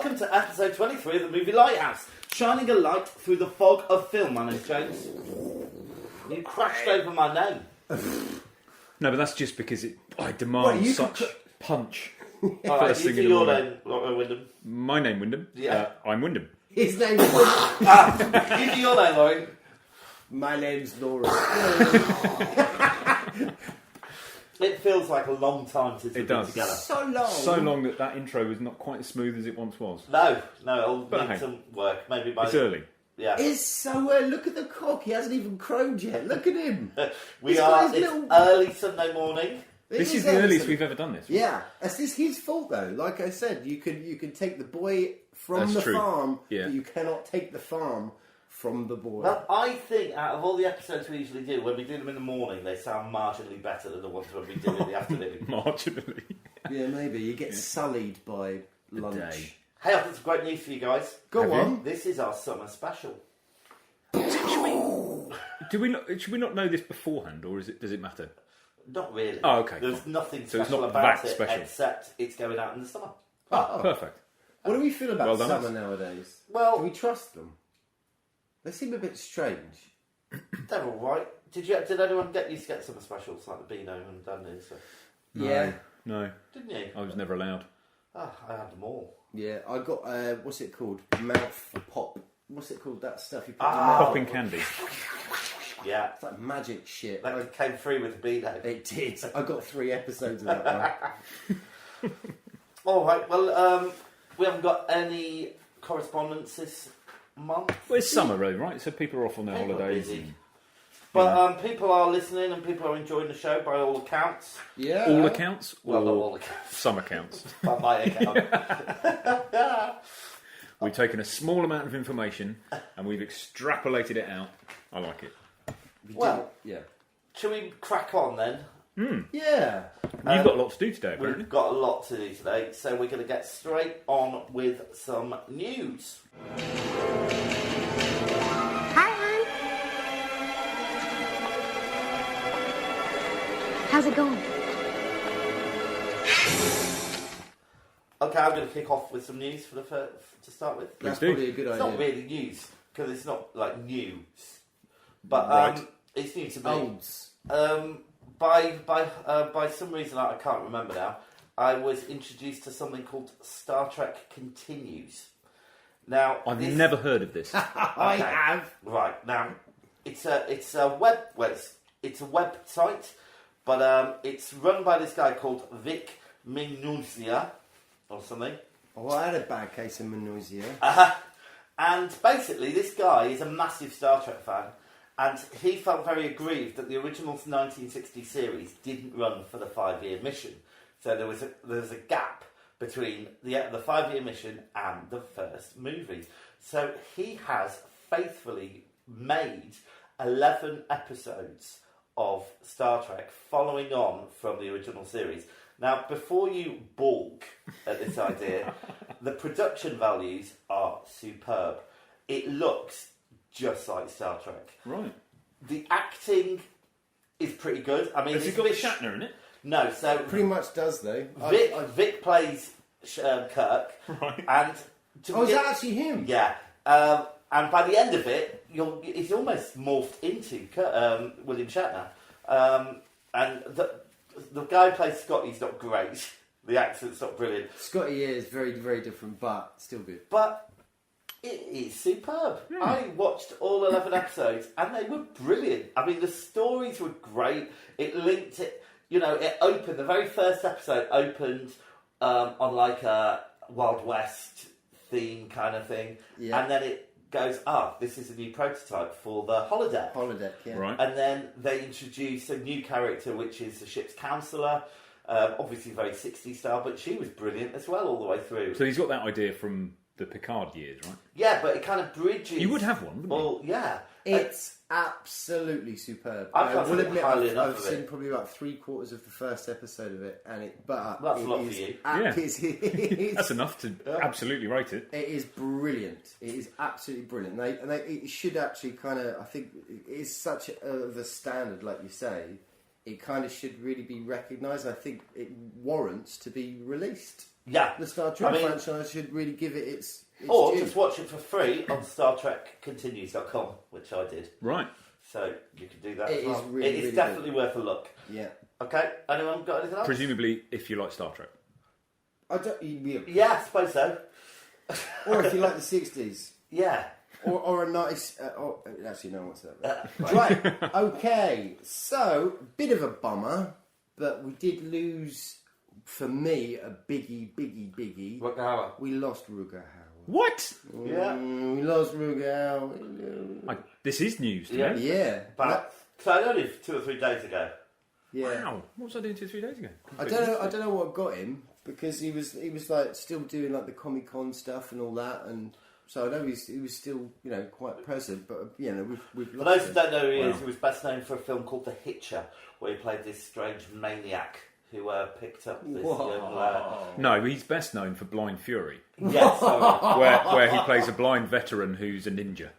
Welcome to episode 23 of the movie Lighthouse, shining a light through the fog of film. My name's James. You crashed over my name. No, but that's just because I demand such punch. Alright, you do your name, Wyndham. My name, Wyndham. Yeah. I'm Wyndham. His name's Wyndham. You do your name, Lauren. My name's Laura. It feels like a long time since we've been does. together. So long. So long that intro was not quite as smooth as it once was. No, it'll But need some work. Maybe by... It's early. Yeah. It's so look at the cock. He hasn't even crowed yet. Look at him. It's early Sunday morning. This is the earliest we've ever done this. Yeah, this is his fault though. Like I said, you can take the boy from the farm, but you cannot take the farm from the boy. Well, I think out of all the episodes we usually do, when we do them in the morning, they sound marginally better than the ones when we do in the afternoon. Marginally. Yeah, maybe. You get sullied by lunch. Hey, I've got some great news for you guys. Go on. This is our summer special. Should we not know this beforehand, or does it matter? Not really. Oh, okay. There's nothing So it's special not about that it special. except it's going out in the summer. Oh, Perfect. What do we feel about Well done, summer us. nowadays? Well- do we trust them? They seem a bit strange. They're all right. Did anyone get used to get summer specials like the Beano and Dundee's? Yeah. No. Didn't you? I was never allowed. Oh, I had them all. Yeah, I got, what's it called? Mouth pop. What's it called? That stuff you put in your Ah. mouth. Popping candy. Yeah. It's like magic shit. That came free with the Beano. It did. I got 3 episodes of that one. All right. Well, we haven't got any correspondence this month. Well, it's summer, though, right? So people are off on their People are holidays. busy. But people are listening and people are enjoying the show by all accounts. Yeah. All accounts? Well, not Or all accounts. some accounts. By my account. We've taken a small amount of information and we've extrapolated it out. I like it. Well, yeah. shall we crack on then? Yeah. You've got a lot to do today, apparently. We've got a lot to do today, so we're going to get straight on with some news. Hi, hon. How's it going? Okay, I'm going to kick off with some news to start with. That's do. probably a good It's idea. not really news because it's not like news, but Right. it's new to me. Olds. By some reason I can't remember now, I was introduced to something called Star Trek Continues. Now I've never heard of this. I have. Right now, it's a website, but it's run by this guy called Vic Minuzia or something. Oh, I had a bad case of nausea. And basically, this guy is a massive Star Trek fan, and he felt very aggrieved that the original 1960 series didn't run for the 5-year mission. So there was a gap between the 5-year mission and the first movie. So he has faithfully made 11 episodes of Star Trek following on from the original series. Now, before you balk at this idea, the production values are superb. It looks just like Star Trek. Right. The acting is pretty good. I mean, Has it got Shatner in it? No, so Pretty much does, though. Vic plays Kirk, Right. and Is that actually him? yeah, and by the end of it, he's almost morphed into William Shatner, and the guy who plays Scott. He's not great. The accent's not brilliant, Scotty is very, very different, but still good. but it is superb. I watched all 11 episodes, and they were brilliant. I mean, the stories were great. It linked it. It opened. The very first episode opened on like a Wild West theme kind of thing, and then it goes, this is a new prototype for the holodeck. Holodeck, yeah. Right. And then they introduce a new character, which is the ship's counsellor. Obviously very 60s style, but she was brilliant as well all the way through. So he's got that idea from the Picard years, right? Yeah, but it kind of bridges. You would have one, wouldn't you? Well, yeah. It's absolutely superb. I can't will think admit highly enough I've of seen it. probably about 3/4 of the first episode of it, but That's it a lot is for you. Yeah. It's That's enough to absolutely rate it. It is brilliant. It is absolutely brilliant. It should actually kind of, I think, it is such the standard, like you say. It kind of should really be recognised. I think it warrants to be released. Yeah. The Star Trek franchise should really give it its or due. just watch it for free on StarTrekContinues.com, which I did. Right. So you can do that It as well. is really, it is really definitely worth a look. Yeah. Okay, anyone got anything else? Presumably, if you like Star Trek. Yeah, I suppose so. Or if you like the 60s. Yeah. Or a nice... actually, no one wants that. Right, okay. So, bit of a bummer, but we did lose, for me, a biggie. Rutger Hauer. We lost Rutger Hauer. What? Yeah. We lost Rutger Hauer. This is news to me. Yeah. But, so only 2 or 3 days ago. Yeah. Wow. What was I doing 2 or 3 days ago? I don't know what got him, because he was like still doing like the Comic-Con stuff and all that, and so I know he was still, you know, quite present, but you know, we've For lost those who him. don't know who he is, he was best known for a film called The Hitcher, where he played this strange maniac who picked up this young No, he's best known for Blind Fury, Yes, sorry. where he plays a blind veteran who's a ninja.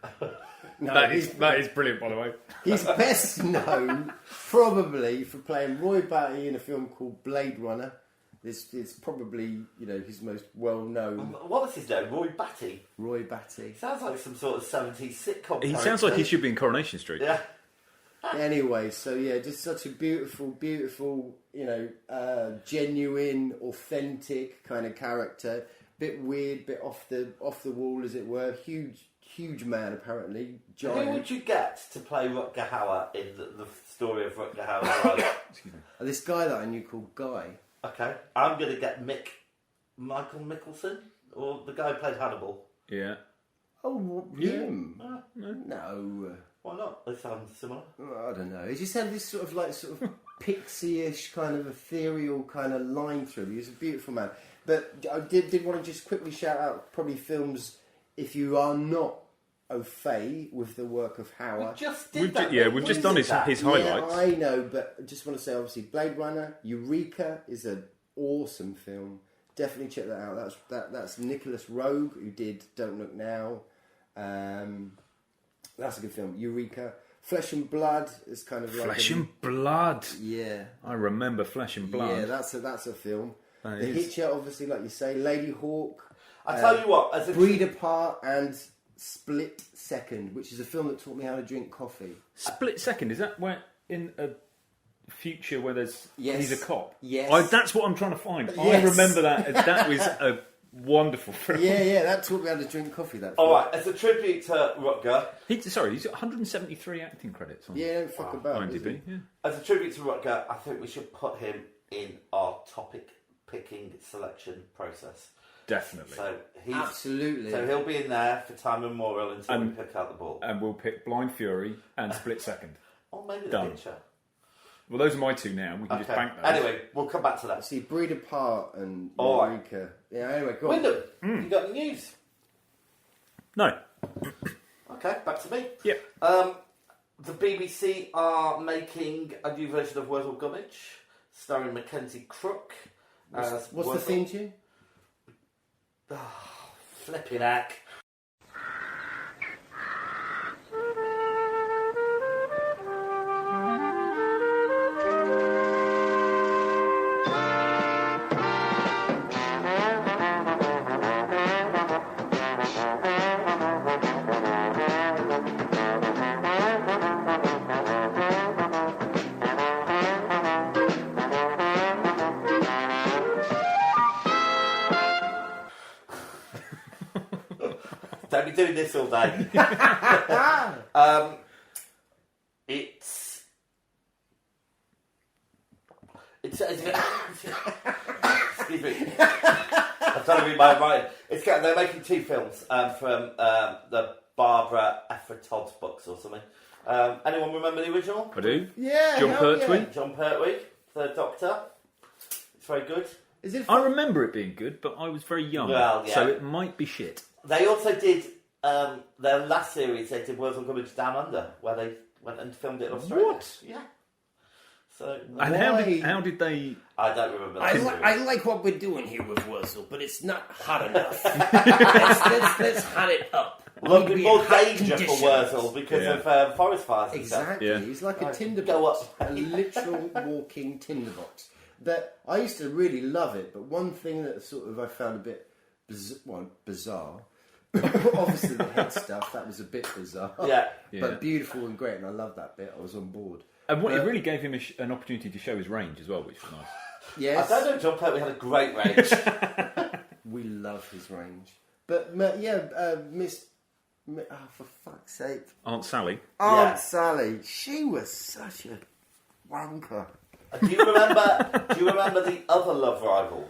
No, That is brilliant, by the way. he's best known probably for playing Roy Batty in a film called Blade Runner. It's probably, you know, his most well-known. What was his name? Roy Batty. Roy Batty. Sounds like some sort of 70s sitcom. He sounds like he should be in Coronation Street. Yeah. Anyway, so yeah, just such a beautiful, you know, genuine, authentic kind of character. Bit weird, bit off the wall, as it were. Huge man, apparently. Giant. Who would you get to play Rutger Hauer in the story of Rutger Hauer's life? Excuse me. This guy that I knew called Guy. Okay, I'm going to get Michael Mickelson, or the guy who played Hannibal. Yeah. Oh, him? No. Why not? They sound similar. I don't know. He just had this sort of pixie-ish kind of ethereal kind of line through. He was a beautiful man. But I did want to just quickly shout out probably films, if you are not au fait with the work of Hauer. We just did that. We've just done his highlights. Yeah, I know, but I just want to say, obviously, Blade Runner, Eureka is an awesome film. Definitely check that out. That's Nicholas Roeg, who did Don't Look Now. That's a good film. Eureka. Flesh and Blood is kind of like... Flesh and Blood. Yeah. I remember Flesh and Blood. Yeah, that's a film. That The is. Hitcher, obviously, like you say. Lady Hawk. I tell you what, as a Breed Apart and Split Second, which is a film that taught me how to drink coffee. Split Second, is that where in a future where there's he's a cop? Yes. That's what I'm trying to find. I Yes. remember that. That was a wonderful film. Yeah, that taught me how to drink coffee, that film. Alright, as a tribute to Rutger, He's got 173 acting credits on Yeah, don't fuck about, does IMDb. he? Yeah. as a tribute to Rutger, I think we should put him in our topic picking selection process. Definitely. So Absolutely. So he'll be in there for time immemorial until we pick out the ball. And we'll pick Blind Fury and Split Second. Or maybe the Done. picture. Well, those are my two now. We can just bank those. Anyway, we'll come back to that. See, Breed Apart and All right. Eureka. Yeah, anyway, go on. Wyndham, you got any news? No. Okay, back to me. Yep. The BBC are making a new version of Wurzel Gummidge, starring Mackenzie Crook. What's the Wurzel. theme tune? Flipping heck. Don't be doing this all day. It's excuse me. I'm trying to read my mind. They're making 2 films from the Barbara Effra Todd books or something. Anyone remember the original? I do. Yeah, John hell Pertwee. yeah. John Pertwee, the Doctor. It's very good. Is it? I remember it being good, but I was very young. Well, yeah. So it might be shit. They also did their last series. They did Wurzel Gummidge Down Under, where they went and filmed it in Australia. What? Yeah. So And Why? how did they... I don't remember that. I like what we're doing here with Wurzel, but it's not hot enough. let's hot it up. Well, Need to be more in hot danger conditions. for Wurzel because of forest fires and stuff. Exactly. Yeah. He's like a Right, tinderbox. go up. A literal walking tinderbox. that I used to really love it, but one thing that sort of I found a bit bizarre. Obviously, the head stuff that was a bit bizarre. Yeah. But beautiful and great, and I loved that bit. I was on board. And it really gave him an opportunity to show his range as well, which was nice. Yes, I don't know, John Pertwee had a great range. we love his range. But Miss, for fuck's sake, Aunt Sally. Aunt Sally, she was such a wanker. Do you remember the other love rival?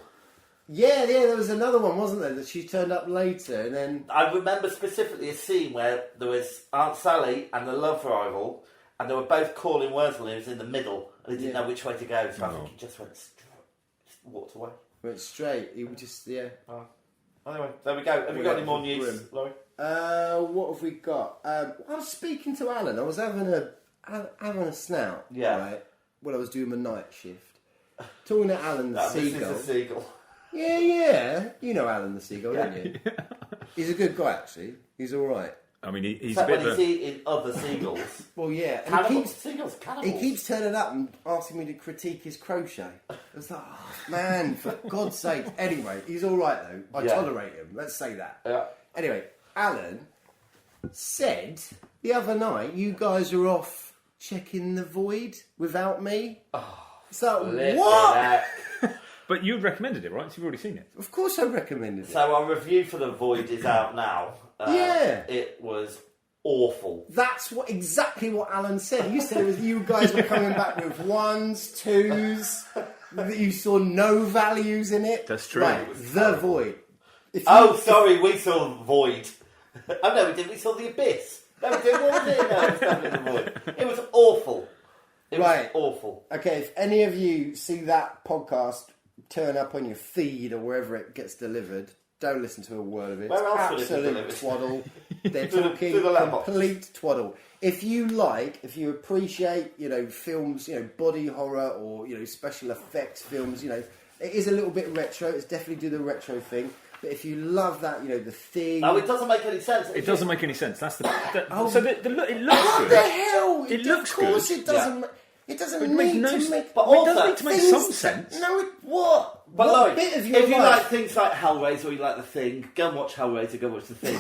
Yeah, there was another one, wasn't there, that she turned up later, and then... I remember specifically a scene where there was Aunt Sally and the love rival, and they were both calling Wurzel, and he was in the middle, and he didn't know which way to go, so I think he just walked away. Went straight, he would just, Oh. Anyway, there we go. Have you got any more news, Laurie? What have we got? I was speaking to Alan, I was having a snout, right, when I was doing my night shift. Talking to Alan the Seagull. This is a seagull. Yeah. You know Alan the Seagull, don't you? He's a good guy, actually. He's all right. I mean, he's Except a bit when he's eating other seagulls. Well, yeah. And Seagulls, cannibals. he keeps turning up and asking me to critique his crochet. It's like, oh, man, for God's sake. Anyway, he's all right, though. I tolerate him. Let's say that. Yeah. Anyway, Alan said the other night you guys are off checking the void without me. Oh, so, what? But you recommended it, right? So you've already seen it. Of course I recommended it. So our review for The Void is out now. Yeah. It was awful. That's exactly what Alan said. You said it was you guys were coming back with 1s, 2s, that you saw no values in it. That's true. Right, The Void. Sorry, we saw The Void. Oh no, we didn't. We saw The Abyss. No, we didn't. What was it? No, it was definitely The Void. It was awful. It was awful. Okay, if any of you see that podcast turn up on your feed or wherever it gets delivered, don't listen to a word of it. Where else It's would it be absolute delivered? twaddle. They're To the talking letterbox. complete twaddle. If you appreciate, films, body horror or, special effects films, it is a little bit retro. It's definitely do the retro thing. But if you love that, The Thing... No, it doesn't make any sense. It doesn't make any sense. That's the... Oh. So it looks good. What the hell? It looks Of course good. it doesn't... It doesn't It need makes to no make... But It also, does need to make things some that- sense. No, what? But what like, bit of your if you life? like things like Hellraiser or you like The Thing, go and watch Hellraiser, go watch The Thing.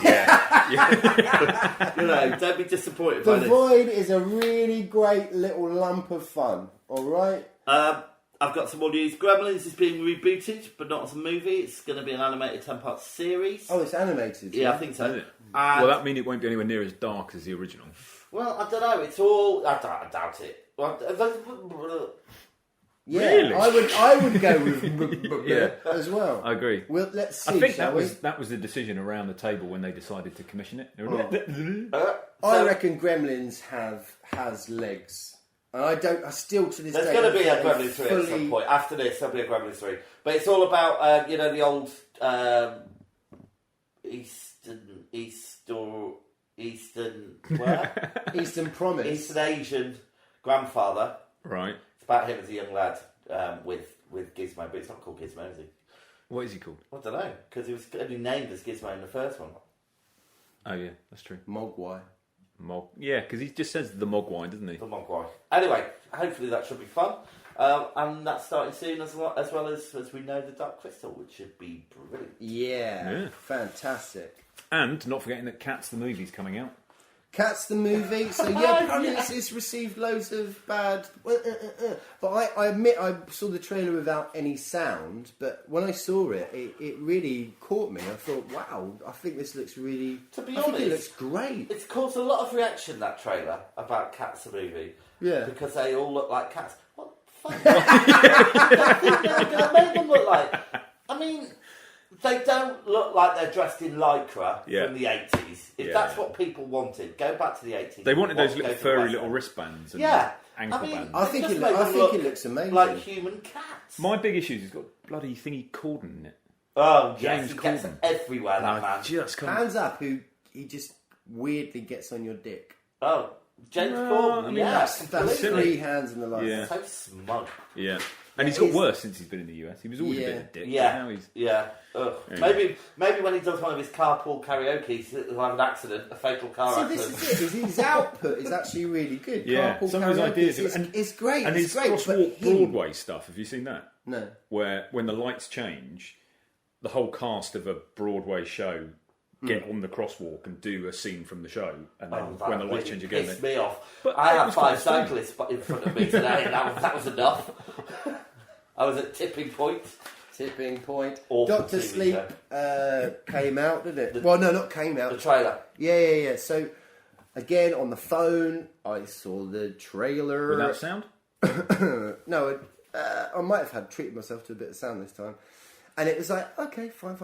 Don't be disappointed by The this. Void is a really great little lump of fun, alright? I've got some more news. Gremlins is being rebooted, but not as a movie. It's going to be an animated 10-part series. Oh, it's animated. Yeah, I think so. Is it? And- Well, that means it won't be anywhere near as dark as the original. Well, I don't know. It's all... I doubt it. Well, Yeah, Really? I would go with as well. I agree. Well, let's see, I think shall that was the decision around the table when they decided to commission it. They were like, I reckon Gremlins has legs. And I still to this There's day... going to be a don't Gremlins 3 at some fully- point. After this, there'll be a Gremlins 3. But it's all about, the old Eastern Promise. Eastern Asian grandfather. right. It's about him as a young lad with Gizmo, but it's not called Gizmo, is he? What is he called? I don't know, because he was only named as Gizmo in the first one. Oh, yeah, that's true. Mogwai. Yeah, because he just says the Mogwai, doesn't he? The Mogwai. Anyway, hopefully that should be fun. And that's starting soon as well as we know the Dark Crystal, which should be brilliant. Yeah, fantastic. And not forgetting that Cats the movie's coming out. Cats the movie, so yeah, apparently it's received loads of bad... But I admit I saw the trailer without any sound, but when I saw it, it really caught me. I thought, wow, I think this looks really... To be I think it honest, looks great. It's caused a lot of reaction, that trailer, about Cats the movie. Yeah. Because they all look like cats. What the fuck? They made them look like... I mean... They don't look like they're dressed in lycra from the 80s. If that's what people wanted, go back to the 80s. They wanted those Go little to furry West little End. wristbands and ankle bands. I think just it made them looks amazing. Like human cats. My big issue is it's got bloody thingy Corden in it. Oh, James yes, he gets Corden. everywhere, that And man. I just can't... Hands up, he just weirdly gets on your dick. Oh, James No, Corden, I mean, yes. That's completely. 3 hands in the light. Yeah. So smug. Yeah. And he's got worse since he's been in the US. He was always a bit of a dick. Yeah, But now he's... yeah. Ugh. Anyway. Maybe when he does one of his carpool karaoke, he'll have an accident, a fatal car See, accident. this is it. His output is actually really good. Yeah, Carpool some of his karaoke ideas... is- it's great. And it's his great, crosswalk but him- Broadway stuff, have you seen that? No. Where when the lights change, the whole cast of a Broadway show get on the crosswalk and do a scine from the show, and then when the lights change again, pissed me off. But I it had was 5 quite fun. cyclists in front of me today, and that was enough. I was at tipping point. Tipping point. Awful Doctor TV Sleep came out, didn't it? Well, no, not came out. The trailer. Yeah. So, again, on the phone, I saw the trailer. without sound. No, I might have treated myself to a bit of sound this time. And it was like, okay, fine.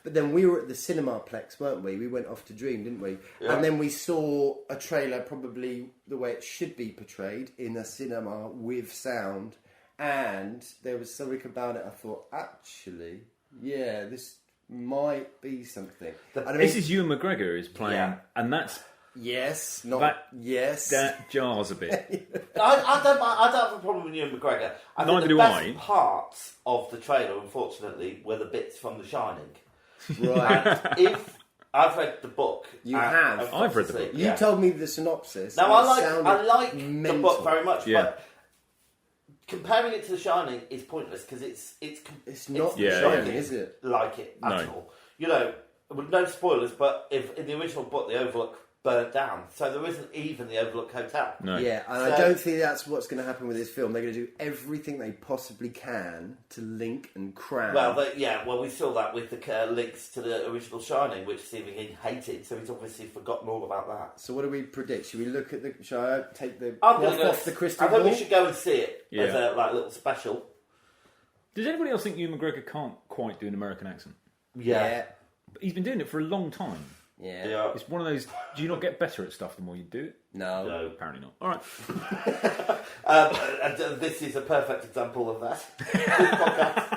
But then we were at the Cinemaplex, weren't we? We went off to Dream, didn't we? Yeah. And then we saw a trailer, probably the way it should be portrayed, in a cinema with sound. And there was something about it, I thought, actually, yeah, this might be something. And I mean, This is Ewan McGregor is playing, Yeah. and that's yes, not that. yes. That jars a bit. I don't have a problem with Ewan McGregor. I think Neither the do best I. parts of the trailer, unfortunately, were the bits from The Shining. Right. And if I've read the book, You have? of I've read Doctor the book. Sleep, You yeah. told me the synopsis. Now and it I sounded like the mental. book very much, Yeah. but comparing it to The Shining is pointless because It's not Yeah, Shining, yeah. is it? like it at No. all. You know, with no spoilers, but if in the original book the Overlook burnt down, so there isn't even the Overlook Hotel. No. Yeah, and I So- don't think that's what's going to happen with this film. They're going to do everything they possibly can to link and cram. Well, we saw that with the links to the original Shining, which Stephen King hated, so he's obviously forgotten all about that. So what do we predict? Should we look at the? Shall I take the I'm cloth gonna go, off the crystal I think ball? we should go and see it as Yeah. a little special. Does anybody else think Ewan McGregor can't quite do an American accent? Yeah, But he's been doing it for a long time. yeah. Yeah. It's one of those. Do you not get better at stuff the more you do it? No. No. Apparently not. All right. And this is a perfect example of that. This podcast.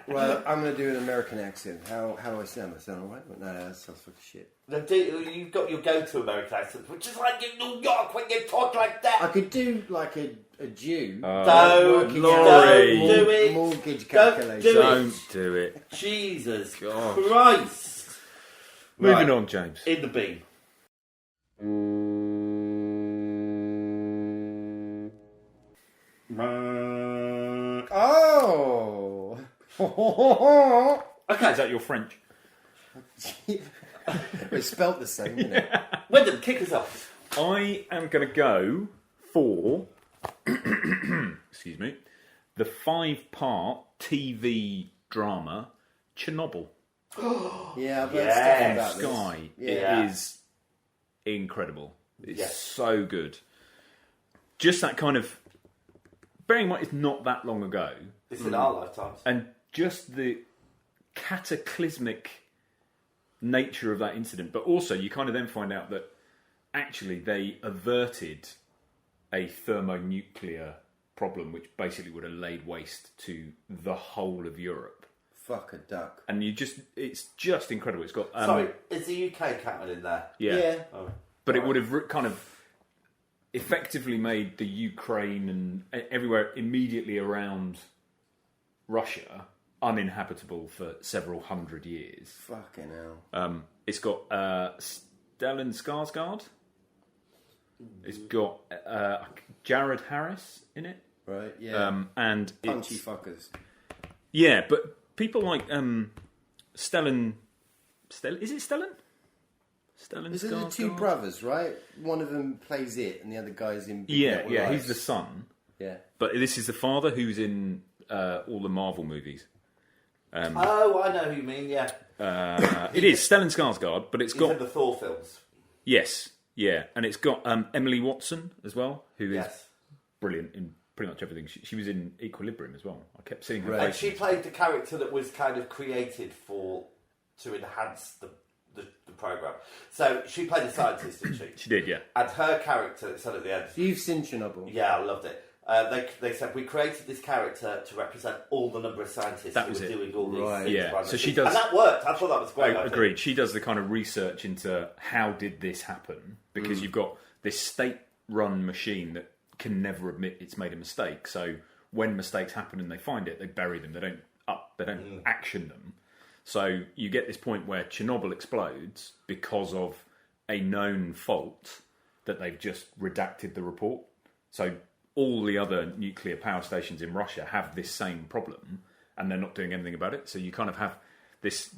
Well, I'm going to do an American accent. How do I sound? I sound alright? No, that sounds fucking shit. You've got your go-to American accent, which is like in New York when you talk like I that. could do like a Jew. Don't, Laurie. don't do it. Mortgage Don't calculation. do it. Don't do it. Jesus God. Christ. Moving Right. on, James. In the beam. Oh. Okay. Is that your French? It's spelt the same, isn't it? Wyndham, kick us off. I am going to go for, excuse me, the 5-part TV drama Chenobyl. Yeah, I've heard Yes. stuff about this. Sky. Yeah. It is incredible. It's Yes. so good. Just that kind of, bearing in mind it's not that long ago, It's in our lifetimes. and just the cataclysmic nature of that incident, but also you kind of then find out that actually they averted a thermonuclear problem which basically would have laid waste to the whole of Europe. Fuck a duck. And it's just incredible. It's got Sorry, is the UK counted in there? yeah. Oh. But it would have kind of effectively made the Ukraine and everywhere immediately around Russia uninhabitable for several hundred years. Fucking hell. It's got Stellan Skarsgård. It's got Jared Harris in it. Right, yeah. And Punchy it's, fuckers. yeah, but people like Stellan. Is it Stellan? Stellan This is the Skarsgård? two brothers, right? One of them plays it, and the other guy's in Big Yeah, Little yeah, Lies. he's the son. Yeah. But this is the father who's in all the Marvel movies. Oh, I know who you mean, yeah. It is Stellan Skarsgård, but it's He's in got the Thor films. yes, yeah, and it's got Emily Watson as well, who is Yes. brilliant in pretty much everything. She was in Equilibrium as well. I kept seeing her. Right. And she played the character that was kind of created to enhance the program. So she played a scientist, didn't she? She did, yeah. And her character, it said at the end, You've seen Chernobyl. yeah, I loved it. They said we created this character to represent all the number of scientists That who was were it. doing all these Right. things. Yeah, behind the so she scenes. does- and that worked. I thought that was great. I think. Agreed. She does the kind of research into how did this happen, because you've got this state-run machine that can never admit it's made a mistake. So when mistakes happen and they find it, they bury them. They don't action them. So you get this point where Chernobyl explodes because of a known fault that they've just redacted the report. So all the other nuclear power stations in Russia have this same problem, and they're not doing anything about it. So you kind of have this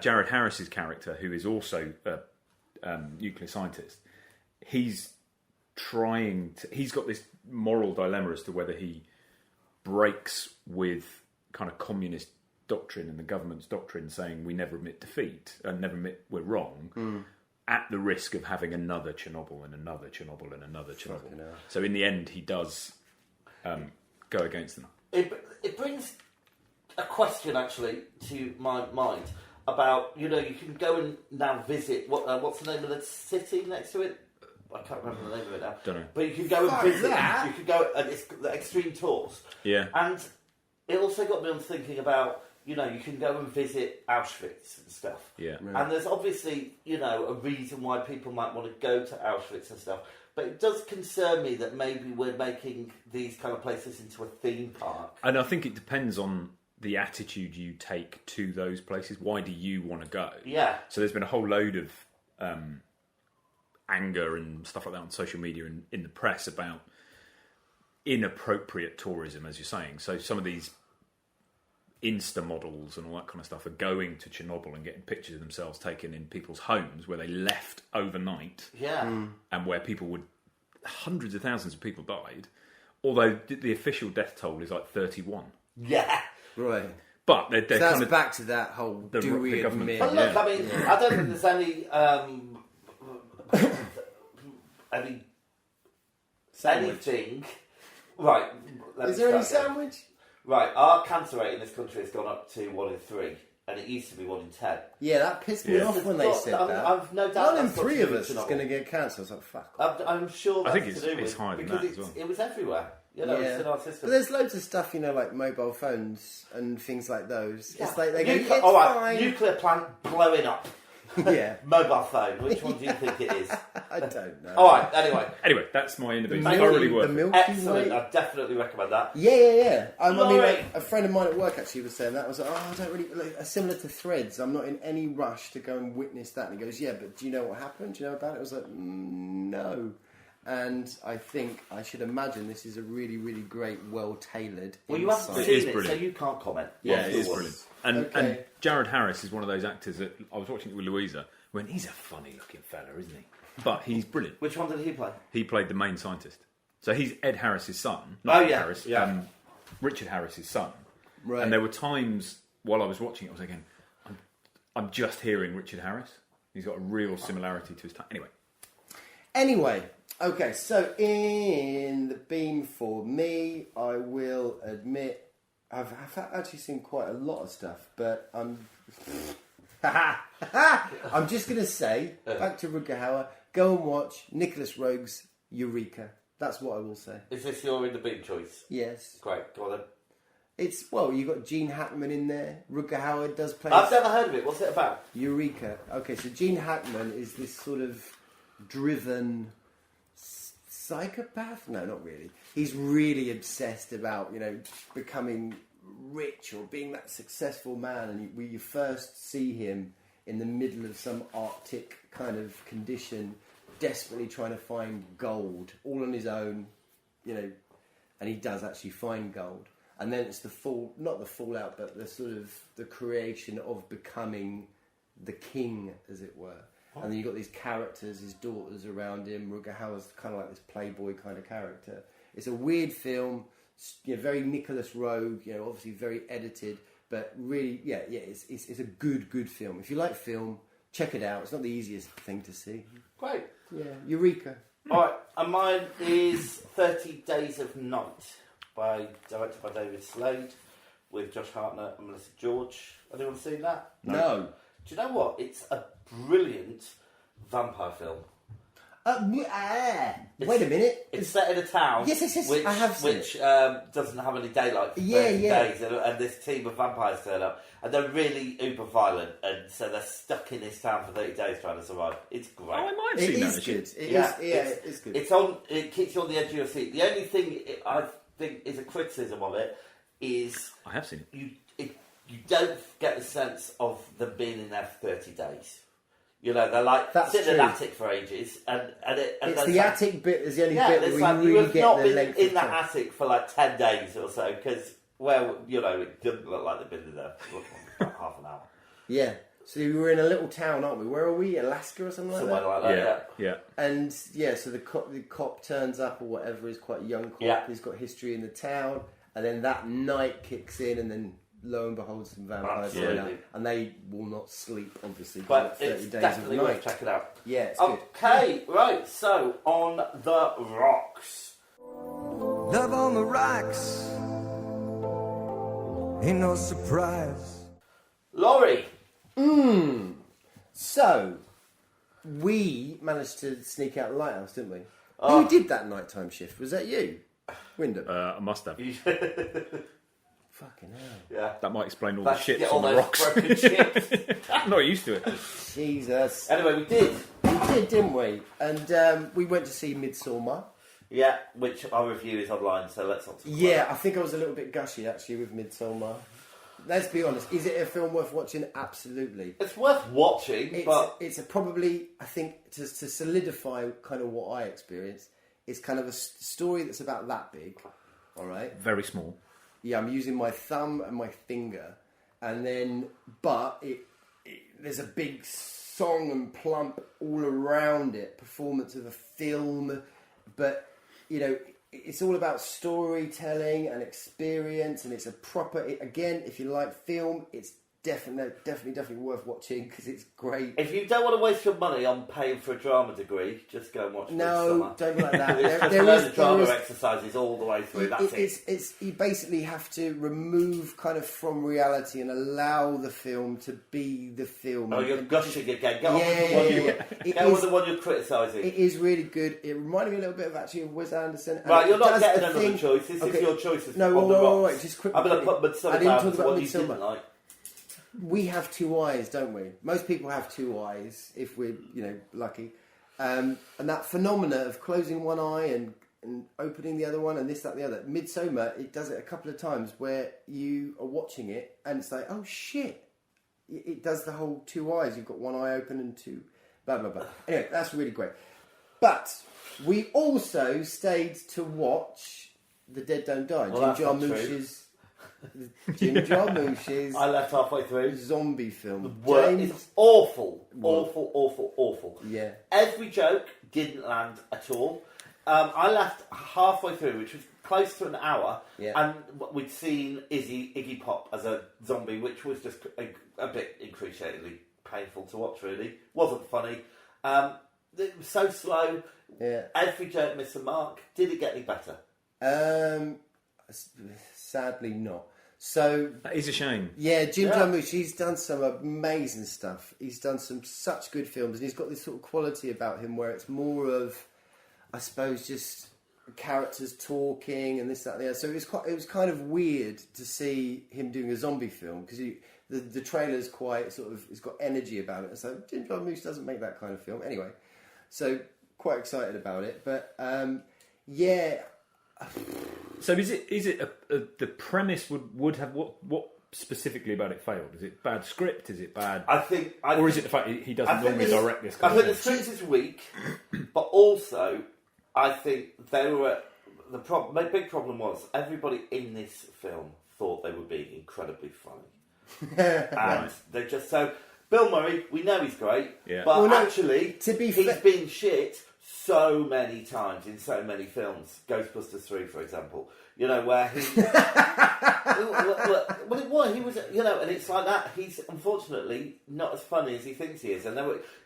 Jared Harris's character, who is also a nuclear scientist. He's got this moral dilemma as to whether he breaks with kind of communist doctrine and the government's doctrine saying we never admit defeat and never admit we're wrong, at the risk of having another Chernobyl and another Chernobyl and another Chernobyl. So in the end, he does go against them. It brings a question actually to my mind about, you can go and now visit what's the name of the city next to it? I can't remember the name of it now. Don't know. But you can go and visit. You can go and it's the extreme tours. Yeah. And it also got me on thinking about, you can go and visit Auschwitz and stuff. Yeah. Right. And there's obviously, a reason why people might want to go to Auschwitz and stuff. But it does concern me that maybe we're making these kind of places into a theme park. And I think it depends on the attitude you take to those places. Why do you want to go? Yeah. So there's been a whole load of anger and stuff like that on social media and in the press about inappropriate tourism, as you're saying. So some of these Insta models and all that kind of stuff are going to Chernobyl and getting pictures of themselves taken in people's homes where they left overnight. Yeah. And where hundreds of thousands of people died, although the official death toll is like 31. Yeah. Right. But they're So that's kind of back to that whole the government. But look, I mean, I don't think there's anything. Right. Is there any sandwich? Right, our cancer rate in this country has gone up to 1 in 3, and it used to be 1 in 10. Yeah, that pissed me off when they said that. I've no doubt. 1 in that's got 3 to of do with us is Chernobyl. going to get cancer. I was like, fuck off. I'm sure that's I think to do it's with higher than because that as well. it was everywhere. It's in our system. But there's loads of stuff, like mobile phones and things like those. Yeah. It's like they go, it's all right, fine. nuclear plant blowing up. Yeah. Mobile phone. Which one do you think it is? I don't know. All right. Anyway, that's my individual. Milky- Thoroughly worth the it. Milky excellent. Way. I definitely recommend that. Yeah. I mean, Laurie. a friend of mine at work actually was saying that. I was like, I don't really... similar to Threads, I'm not in any rush to go and witness that. And he goes, yeah, but do you know what happened? Do you know about it? I was like, no. And I think, I should imagine this is a really, really great, well-tailored Well, you haven't It seen is it, so brilliant. you can't comment. Yeah, it is Afterwards. brilliant. And Okay. Jared Harris is one of those actors that I was watching it with Louisa. When he's a funny-looking fella, isn't he? But he's brilliant. Which one did he play? He played the main scientist. So he's Ed Harris's son. Oh, Not Ed yeah, Harris. yeah. Richard Harris's son. Right. And there were times while I was watching it, I was thinking, I'm just hearing Richard Harris. He's got a real similarity to his time. Anyway, okay, so in the beam for me, I will admit, I've actually seen quite a lot of stuff, but I'm just going to say, back to Rutger Hauer, go and watch Nicholas Roeg's Eureka. That's what I will say. Is this your in the beat choice? Yes. Great, go on then. You've got Gene Hackman in there. Rutger Hauer does play... I've never heard of it. What's it about? Eureka. Okay, so Gene Hackman is this sort of driven psychopath? No, not really. He's really obsessed about, becoming rich or being that successful man. And you first see him in the middle of some Arctic kind of condition, desperately trying to find gold, all on his own, and he does actually find gold. And then it's not the fallout, but the sort of the creation of becoming the king, as it were. And then you've got these characters, his daughters around him. Rutger Hauer's kind of like this playboy kind of character. It's a weird film, very Nicholas Roeg, obviously very edited, but really, it's a good film. If you like film, check it out. It's not the easiest thing to see. Great. Yeah, Eureka. All right, and mine is 30 Days of Night, directed by David Slade, with Josh Hartnett and Melissa George. Anyone seen that? No. Do you know what? It's a brilliant vampire film. Wait a minute. It's set in a town. Yes, Which, I have seen which doesn't have any daylight for 30 days, and this team of vampires turn up, and they're really uber violent, and so they're stuck in this town for 30 days trying to survive. It's great. Oh, I might have It seen is that. good. It is good. It keeps you on the edge of your seat. The only thing I think is a criticism of it is I have seen it. you don't get the sense of them being in there for 30 days. You know, they're like That's sitting in true. an attic for ages, and It's the like, attic bit is the only yeah, bit that it's we like you really have get not the been length in of that time. attic for like 10 days or so, because, well, you know, it doesn't look like they've been in there for about half an hour. Yeah. So we were in a little town, aren't we? Where are we? Alaska or something like Somewhere that? like that, Yeah. And yeah, so the cop turns up or whatever, is quite a young cop. Yeah. He's got history in the town, and then that night kicks in, and then lo and behold, some vampires turn Absolutely. up, and they will not sleep, obviously. for But like 30 it's days definitely of worth night. checking out. Yeah, it's good. Okay, right, so on the rocks. Love on the rocks ain't no surprise. Laurie. So we managed to sneak out the lighthouse, didn't we? Oh. Who did that nighttime shift? Was that you, Wyndham? I must have. Fucking hell! Yeah. That might explain all Let's the ships get on all the those rocks. broken ships. I'm not used to it. Jesus. Anyway, we did. We did, didn't we? And we went to see Midsommar. Yeah, which our review is online, so let's not talk about Yeah, I think I was a little bit gushy actually with Midsommar. Let's be honest. Is it a film worth watching? Absolutely. It's worth watching, but It's a probably, I think, to solidify kind of what I experienced, it's kind of a story that's about that big, all right? Very small. Yeah, I'm using my thumb and my finger, and then, but there's a big song and plump all around it, performance of a film, but, you know, it's all about storytelling and experience, and it's a proper, again, if you like film, it's definitely worth watching because it's great. if you don't want to waste your money on paying for a drama degree, just go and watch No, Midsommar. don't be like that. It's just loads of drama exercises all the way through, that's it. It's you basically have to remove kind of from reality and allow the film to be the film. Oh, you're And gushing again. Get on with the Yeah, one yeah, you yeah. It get on with is- the one you're criticising. It is really good. It reminded me a little bit of actually of Wes Anderson. and Right, it you're not does getting the another thing- choice. This Okay. is your choices No, on the rocks. wait, just quickly. I'm going to put Midsommar I didn't down talk to about what you didn't Midsommar. like. We have two eyes, don't we? Most people have two eyes if we're, lucky. And that phenomena of closing one eye and opening the other one and this, that, and the other. Midsommar, it does it a couple of times where you are watching it and it's like, oh shit. It does the whole two eyes. You've got one eye open and two, blah, blah, blah. Anyway, that's really great. But we also stayed to watch The Dead Don't Die. Well, that's not true. Jim Jarmusch's I left halfway through. zombie film. It's awful. Awful. Yeah. Every joke didn't land at all. I left halfway through, which was close to an hour, Yeah. and we'd seen Iggy Pop as a zombie, which was just a bit excruciatingly painful to watch, really. Wasn't funny. It was so slow. Yeah. Every joke missed the mark. Did it get any better? Sadly not. So That is a shame. yeah, Jim Yeah. Jarmusch, he's done some amazing stuff. He's done some such good films, and he's got this sort of quality about him where it's more of, I suppose, just characters talking and this, that, and the other. So it was kind of weird to see him doing a zombie film because the trailer's quite sort of, it's got energy about it. So Jim Jarmusch doesn't make that kind of film anyway. So quite excited about it, but yeah. So is it the premise would have what specifically about it failed? Is it bad script? Is it bad? Or is it the fact he doesn't normally direct this kind I of think thing? the script is weak, but also I think they were my big problem was everybody in this film thought they were being incredibly funny, and they just so Bill Murray, we know he's great, Yeah. but Well, no, actually to be he's fair- been shit so many times in so many films. Ghostbusters 3, for example, where he he was, and it's like that. He's unfortunately not as funny as he thinks he is, and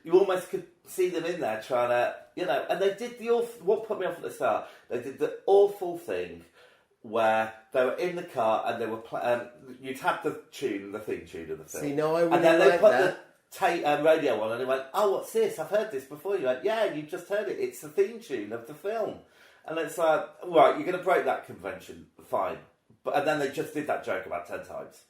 you almost could see them in there trying to, and they did the awful. What put me off at the start? They did the awful thing where they were in the car and they were you'd have the theme tune of the film. See, no, I really and then they like put that. the radio on and he went, oh, what's this? I've heard this before. You went, yeah, you just heard it. It's the theme tune of the film. And it's like, right, you're going to break that convention, fine. And then they just did that joke about 10 times.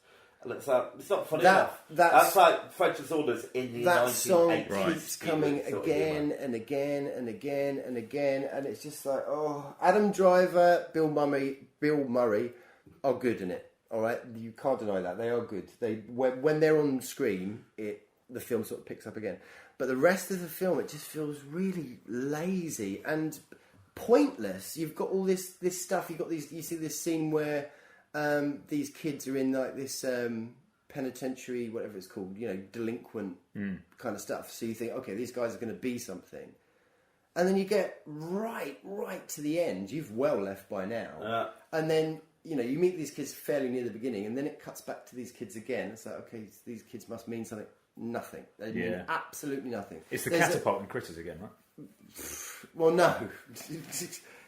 And it's like, it's not funny enough. That's like French's Orders in the 1980s. That song Right. keeps coming sort of again humour. and again and again and again, and it's just like, oh, Adam Driver, Bill Murray are good in it. All right, you can't deny that they are good. They when they're on screen, the film sort of picks up again. But the rest of the film, it just feels really lazy and pointless. You've got all this stuff. You see this scene where these kids are in like this penitentiary, whatever it's called, delinquent kind of stuff. So you think, okay, these guys are going to be something. And then you get right to the end. You've well left by now. And then, you meet these kids fairly near the beginning, and then it cuts back to these kids again. It's like, okay, these kids must mean something. Nothing. They mean absolutely nothing. It's the catapulting critters again, right? Well, no.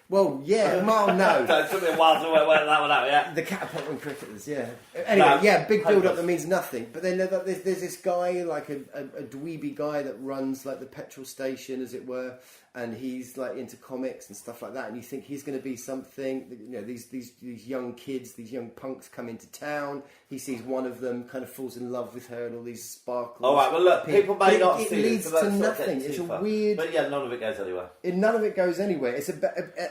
Well, yeah, well, no. It took me a while to work that one out, yeah. The catapulting cricketers, yeah. Anyway, big build-up that means nothing. But then there's this guy, like a dweeby guy that runs like the petrol station, as it were, and he's like into comics and stuff like that. And you think he's going to be something. These young kids, these young punks come into town. He sees one of them, kind of falls in love with her, and all these sparkles. All right, well, look, people may not see it. It leads to nothing. It's a weird. But yeah, none of it goes anywhere. None of it goes anywhere.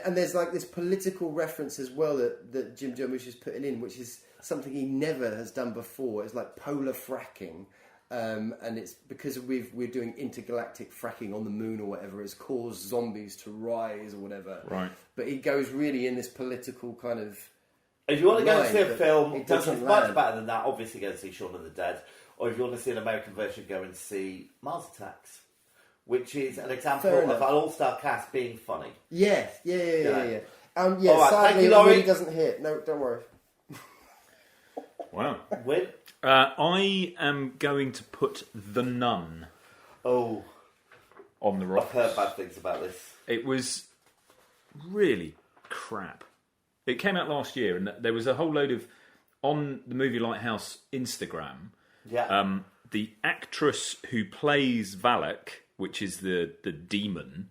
And there's like this political reference as well that Jim Jarmusch is putting in, which is something he never has done before. It's like polar fracking, and it's because we're doing intergalactic fracking on the moon or whatever. It's caused zombies to rise or whatever. Right. But he goes really in this political kind of. If you want to go and see a film it which is doesn't much land. better than that, obviously go and see Shaun of the Dead. Or if you want to see an American version, go and see Mars Attacks, which is an example Fair of enough. an all-star cast being funny. Yeah. Yeah. All right, sadly, thank you, it Laurie. really doesn't hit. No, don't worry. Wow. Win? I am going to put The Nun Oh, on the I've rocks. heard bad things about this. It was really crap. It came out last year, and there was a whole load of on the Movie Lighthouse Instagram. Yeah. The actress who plays Valak, which is the demon,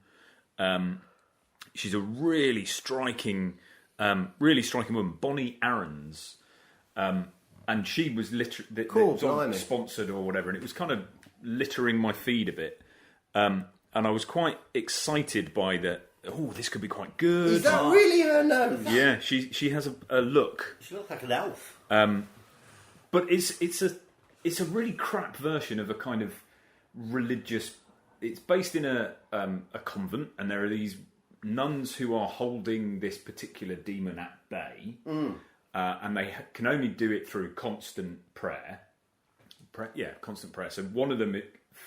she's a really striking woman, Bonnie Aarons, and she was literally sponsored or whatever, and it was kind of littering my feed a bit, and I was quite excited by the. Oh, this could be quite good. Is that really her nose? Yeah, she has a look. She looks like an elf. But it's a really crap version of a kind of religious. It's based in a convent, and there are these nuns who are holding this particular demon at bay, and they can only do it through constant prayer. Constant prayer. So one of them,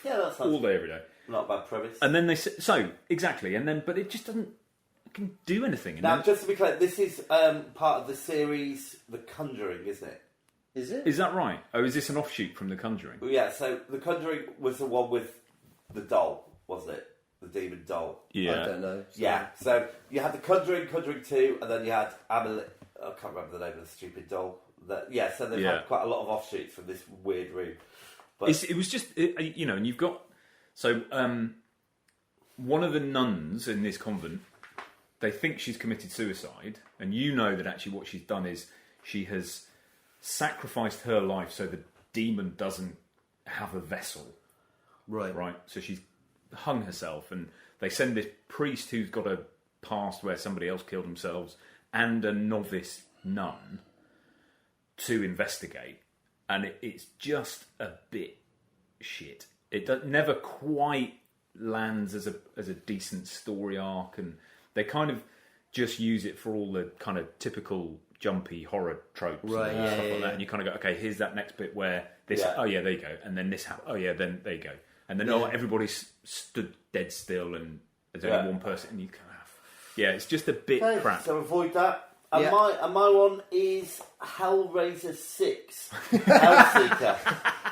That sounds all day, every day. not a bad premise. And then but it just doesn't do anything. And Now, then- just to be clear, this is part of the series The Conjuring, isn't it? Is it? is that right? Oh, is this an offshoot from The Conjuring? Well, yeah, so The Conjuring was the one with the doll, wasn't it? The demon doll. Yeah. I don't know. Yeah, so you had The Conjuring, Conjuring 2, and then you had Amelie. I can't remember the name of the stupid doll. So they've had quite a lot of offshoots from this weird room. But It was just, and you've got... So, one of the nuns in this convent, they think she's committed suicide, and you know that actually what she's done is she has sacrificed her life so the demon doesn't have a vessel. Right. So she's hung herself, and they send this priest who's got a past where somebody else killed themselves and a novice nun to investigate, and it's just a bit shit. It never quite lands as a decent story arc, and they kind of just use it for all the kind of typical jumpy horror tropes and stuff like that. And you kind of go, okay, here's that next bit where this. Oh yeah, there you go. And then this. Oh yeah, then there you go. And then everybody's stood dead still, and there's only one person, and you kind of. Yeah, it's just a bit crap. So avoid that. And my one is Hellraiser 6. Hellseeker.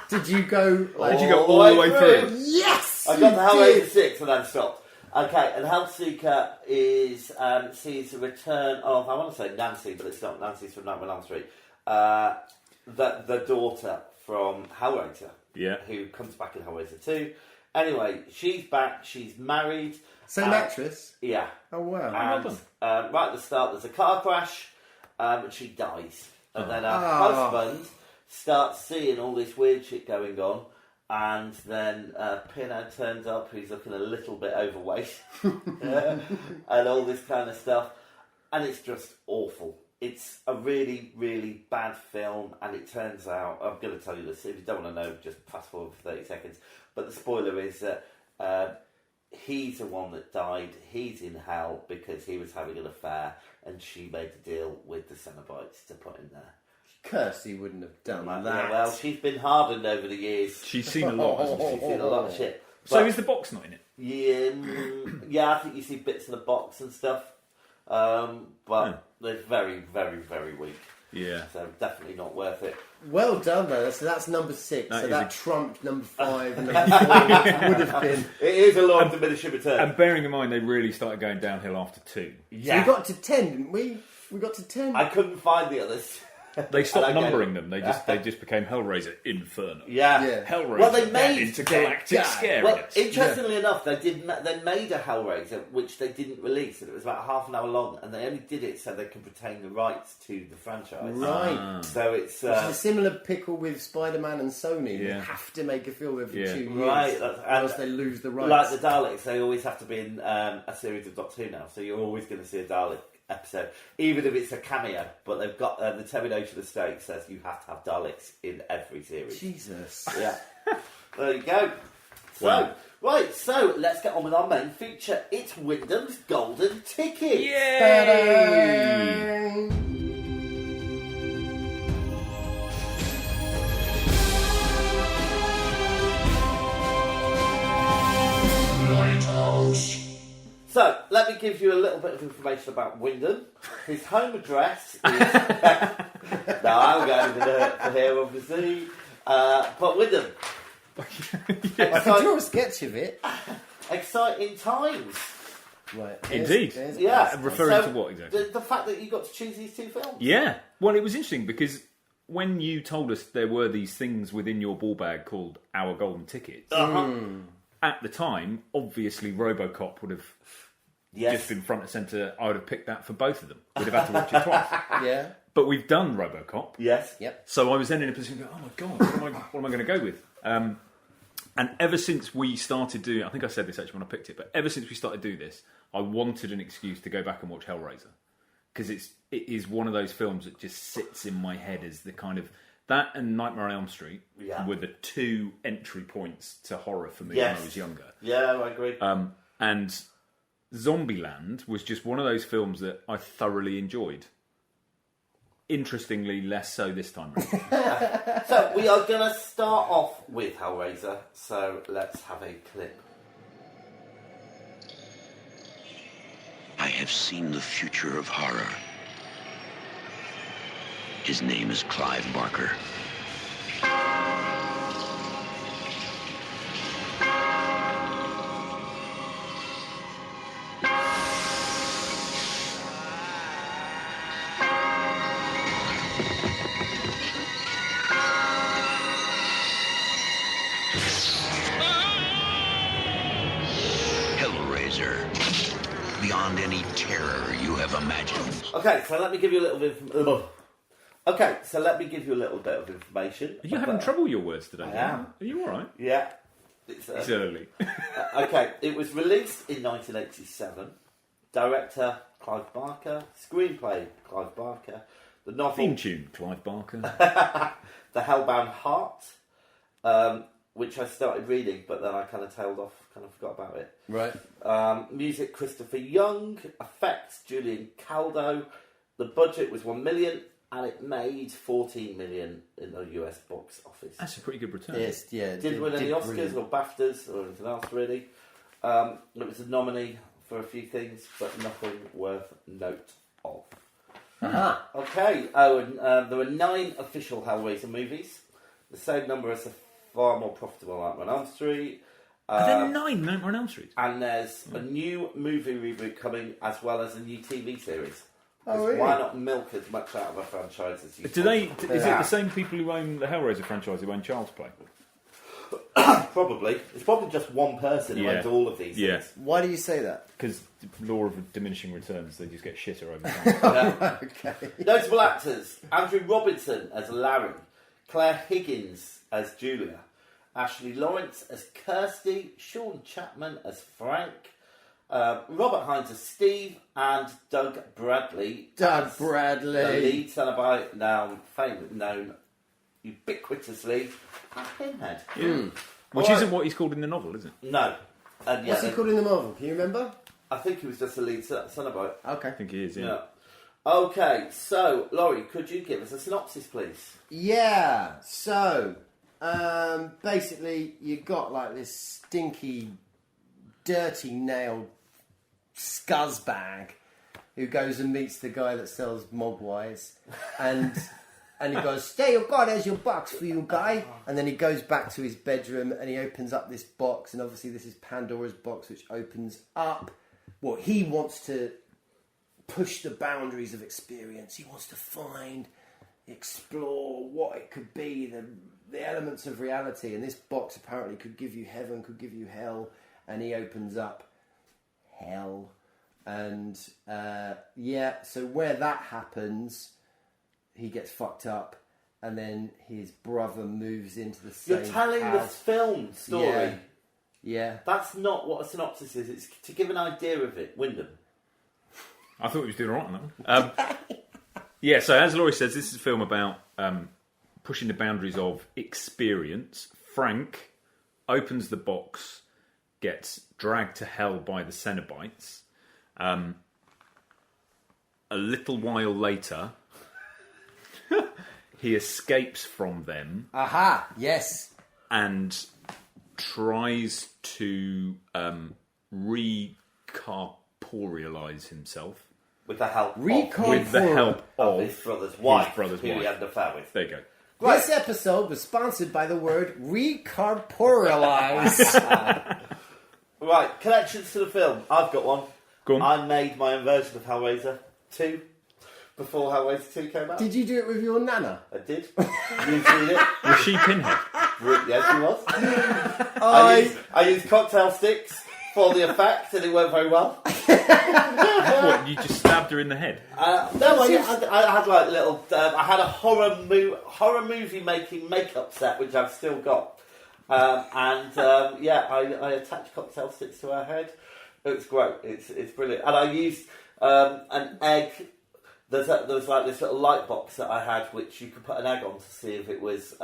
Did you go? Did you go all the way through? Yes. I got the Hellraiser 6 and then stopped. Okay, and Hellseeker sees the return of, I want to say Nancy, but it's not. Nancy's from Nightmare on Elm Street. The daughter from Hellraiser. Yeah. Who comes back in Hellraiser 2. Anyway, she's back. She's married. Same actress. Yeah. Oh wow. And right at the start, there's a car crash, and she dies. And then her husband starts seeing all this weird shit going on, and then Pinhead turns up, who's looking a little bit overweight, and all this kind of stuff. And it's just awful. It's a really, really bad film, and it turns out, I'm going to tell you this, if you don't want to know, just fast forward for 30 seconds, but the spoiler is that he's the one that died. He's in hell because he was having an affair, and she made a deal with the Cenobites to put him there. Kirsty wouldn't have done that. Yeah, well, she's been hardened over the years. She's seen a lot, hasn't she? She's seen a lot of shit. So But- is the box not in it? yeah, I think you see bits of the box and stuff, but they're very, very, very weak. Yeah. So definitely not worth it. Well done, though. So that's number 6. That so is that a- trumped number 5 and number 4 would have been. It is a law of diminishing return. And bearing in mind, they really started going downhill after 2. So we got to 10, didn't we? We got to 10. I couldn't find the others. They stopped And I numbering gave- them. They just became Hellraiser Inferno. Yeah. Hellraiser. Well, they made intergalactic Yeah. scariness. Well, interestingly enough, they made a Hellraiser which they didn't release, and it was about half an hour long, and they only did it so they could retain the rights to the franchise. Right. So it's Which is a similar pickle with Spider-Man and Sony. They Yeah. have to make a film every Yeah. 2 years. Right, Or and else they lose the rights. like the Daleks. They always have to be in a series of Doctor Who now, so you're always going to see a Dalek episode, even if it's a cameo. But they've got the Termination estate says you have to have Daleks in every series. Jesus. Yeah. There you go. So, Wow. right, so let's get on with our main feature. It's Wyndham's Golden Ticket. Yay! So, let me give you a little bit of information about Wyndham. His home address is... no, I'm going for here, obviously. But Wyndham. I can draw a sketch of it. Exciting times. Right. Indeed. Yeah. Referring to what exactly? The fact that you got to choose these two films. Yeah. Well, it was interesting because when you told us there were these things within your ball bag called Our Golden Tickets, at the time, obviously RoboCop would have just been front and centre. I would have picked that for both of them. We'd have had to watch it twice. Yeah. But we've done RoboCop. Yes. Yep. So I was then in a position to go, oh my God, what am I going to go with? And ever since we started doing, I think I said this actually when I picked it, but ever since we started doing this, I wanted an excuse to go back and watch Hellraiser. Because it is one of those films that just sits in my head as the kind of... That and Nightmare on Elm Street were the two entry points to horror for me when I was younger. Yeah, I agree. And Zombieland was just one of those films that I thoroughly enjoyed. Interestingly, less so this time around. So, we are going to start off with Hellraiser. So, let's have a clip. I have seen the future of horror. His name is Clive Barker. Hellraiser. Beyond any terror you have imagined. Okay, so let me give you a little bit of... Okay, so let me give you a little bit of information. Are you having trouble with your words today? I am. Are you all right? Yeah. It's early. Okay, it was released in 1987. Director, Clive Barker. Screenplay, Clive Barker. The novel... Theme tune, Clive Barker. The Hellbound Heart, which I started reading, but then I kind of tailed off, kind of forgot about it. Right. Music, Christopher Young. Effects, Julian Caldo. The budget was $1 million, and it made $14 million in the US box office. That's a pretty good return. Yes, yeah. Didn't win any Oscars brilliant. or BAFTAs or anything else, really. It was a nominee for a few things, but nothing worth note of. Aha. Okay, and there were 9 official Hellraiser movies. The same number as the far more profitable Nightmare on Elm Street. Are there 9 Nightmare on Elm Street? And there's a new movie reboot coming, as well as a new TV series. Oh, really? Why not milk as much out of a franchise as you Do they? Is it the same people who own the Hellraiser franchise who own Child's Play? Probably. It's probably just one person who Yeah. owns all of these Yeah. things. Why do you say that? Because law of diminishing returns, they just get shitter over time. Okay. Notable actors: Andrew Robinson as Larry, Claire Higgins as Julia, Ashley Lawrence as Kirsty, Sean Chapman as Frank, Robert Hines as Steve, and Doug Bradley. Doug as Bradley. the lead Cenobite, known ubiquitously as Pinhead. Which Alright. isn't what he's called in the novel, is it? No. And What's he called in the Marvel? Can you remember? I think he was just the lead Cenobite. Okay. I think he is, yeah. Yeah. Okay, so Laurie, could you give us a synopsis, please? Yeah. So, basically, you got like this stinky, dirty nailed scuzzbag who goes and meets the guy that sells Mogwais, and he goes, "There you go, there's your box for you, guy." And then he goes back to his bedroom and he opens up this box, and obviously this is Pandora's box, which opens up. Well, he wants to push the boundaries of experience. He wants to find, explore what it could be, the elements of reality. And this box apparently could give you heaven, could give you hell. And he opens up hell. And so where that happens, he gets fucked up. And then his brother moves into the same You're telling house. the film story. Yeah. That's not what a synopsis is. It's to give an idea of it. Wyndham. I thought he was doing all right on that one. Yeah, so as Laurie says, this is a film about pushing the boundaries of experience. Frank opens the box, gets dragged to hell by the Cenobites. A little while later, he escapes from them. Aha, yes. And tries to recorporealize himself. With the help With the help of his brother's wife, brother's who wife. he had an affair with. There you go. Right. This episode was sponsored by the word recorporealize. Right, connections to the film. I've got one. Go on. I made my own version of Hellraiser 2 before Hellraiser 2 came out. Did you do it with your nana? I did. You seen it? Was she Pinhead? Yes, she was. I used cocktail sticks for the effect, and it went very well. What, you just stabbed her in the head? No, I had like little. I had a horror movie making makeup set, which I've still got. I attached cocktail sticks to her head. It's great. It's brilliant. And I used an egg. There was like this little light box that I had, which you could put an egg on to see if it was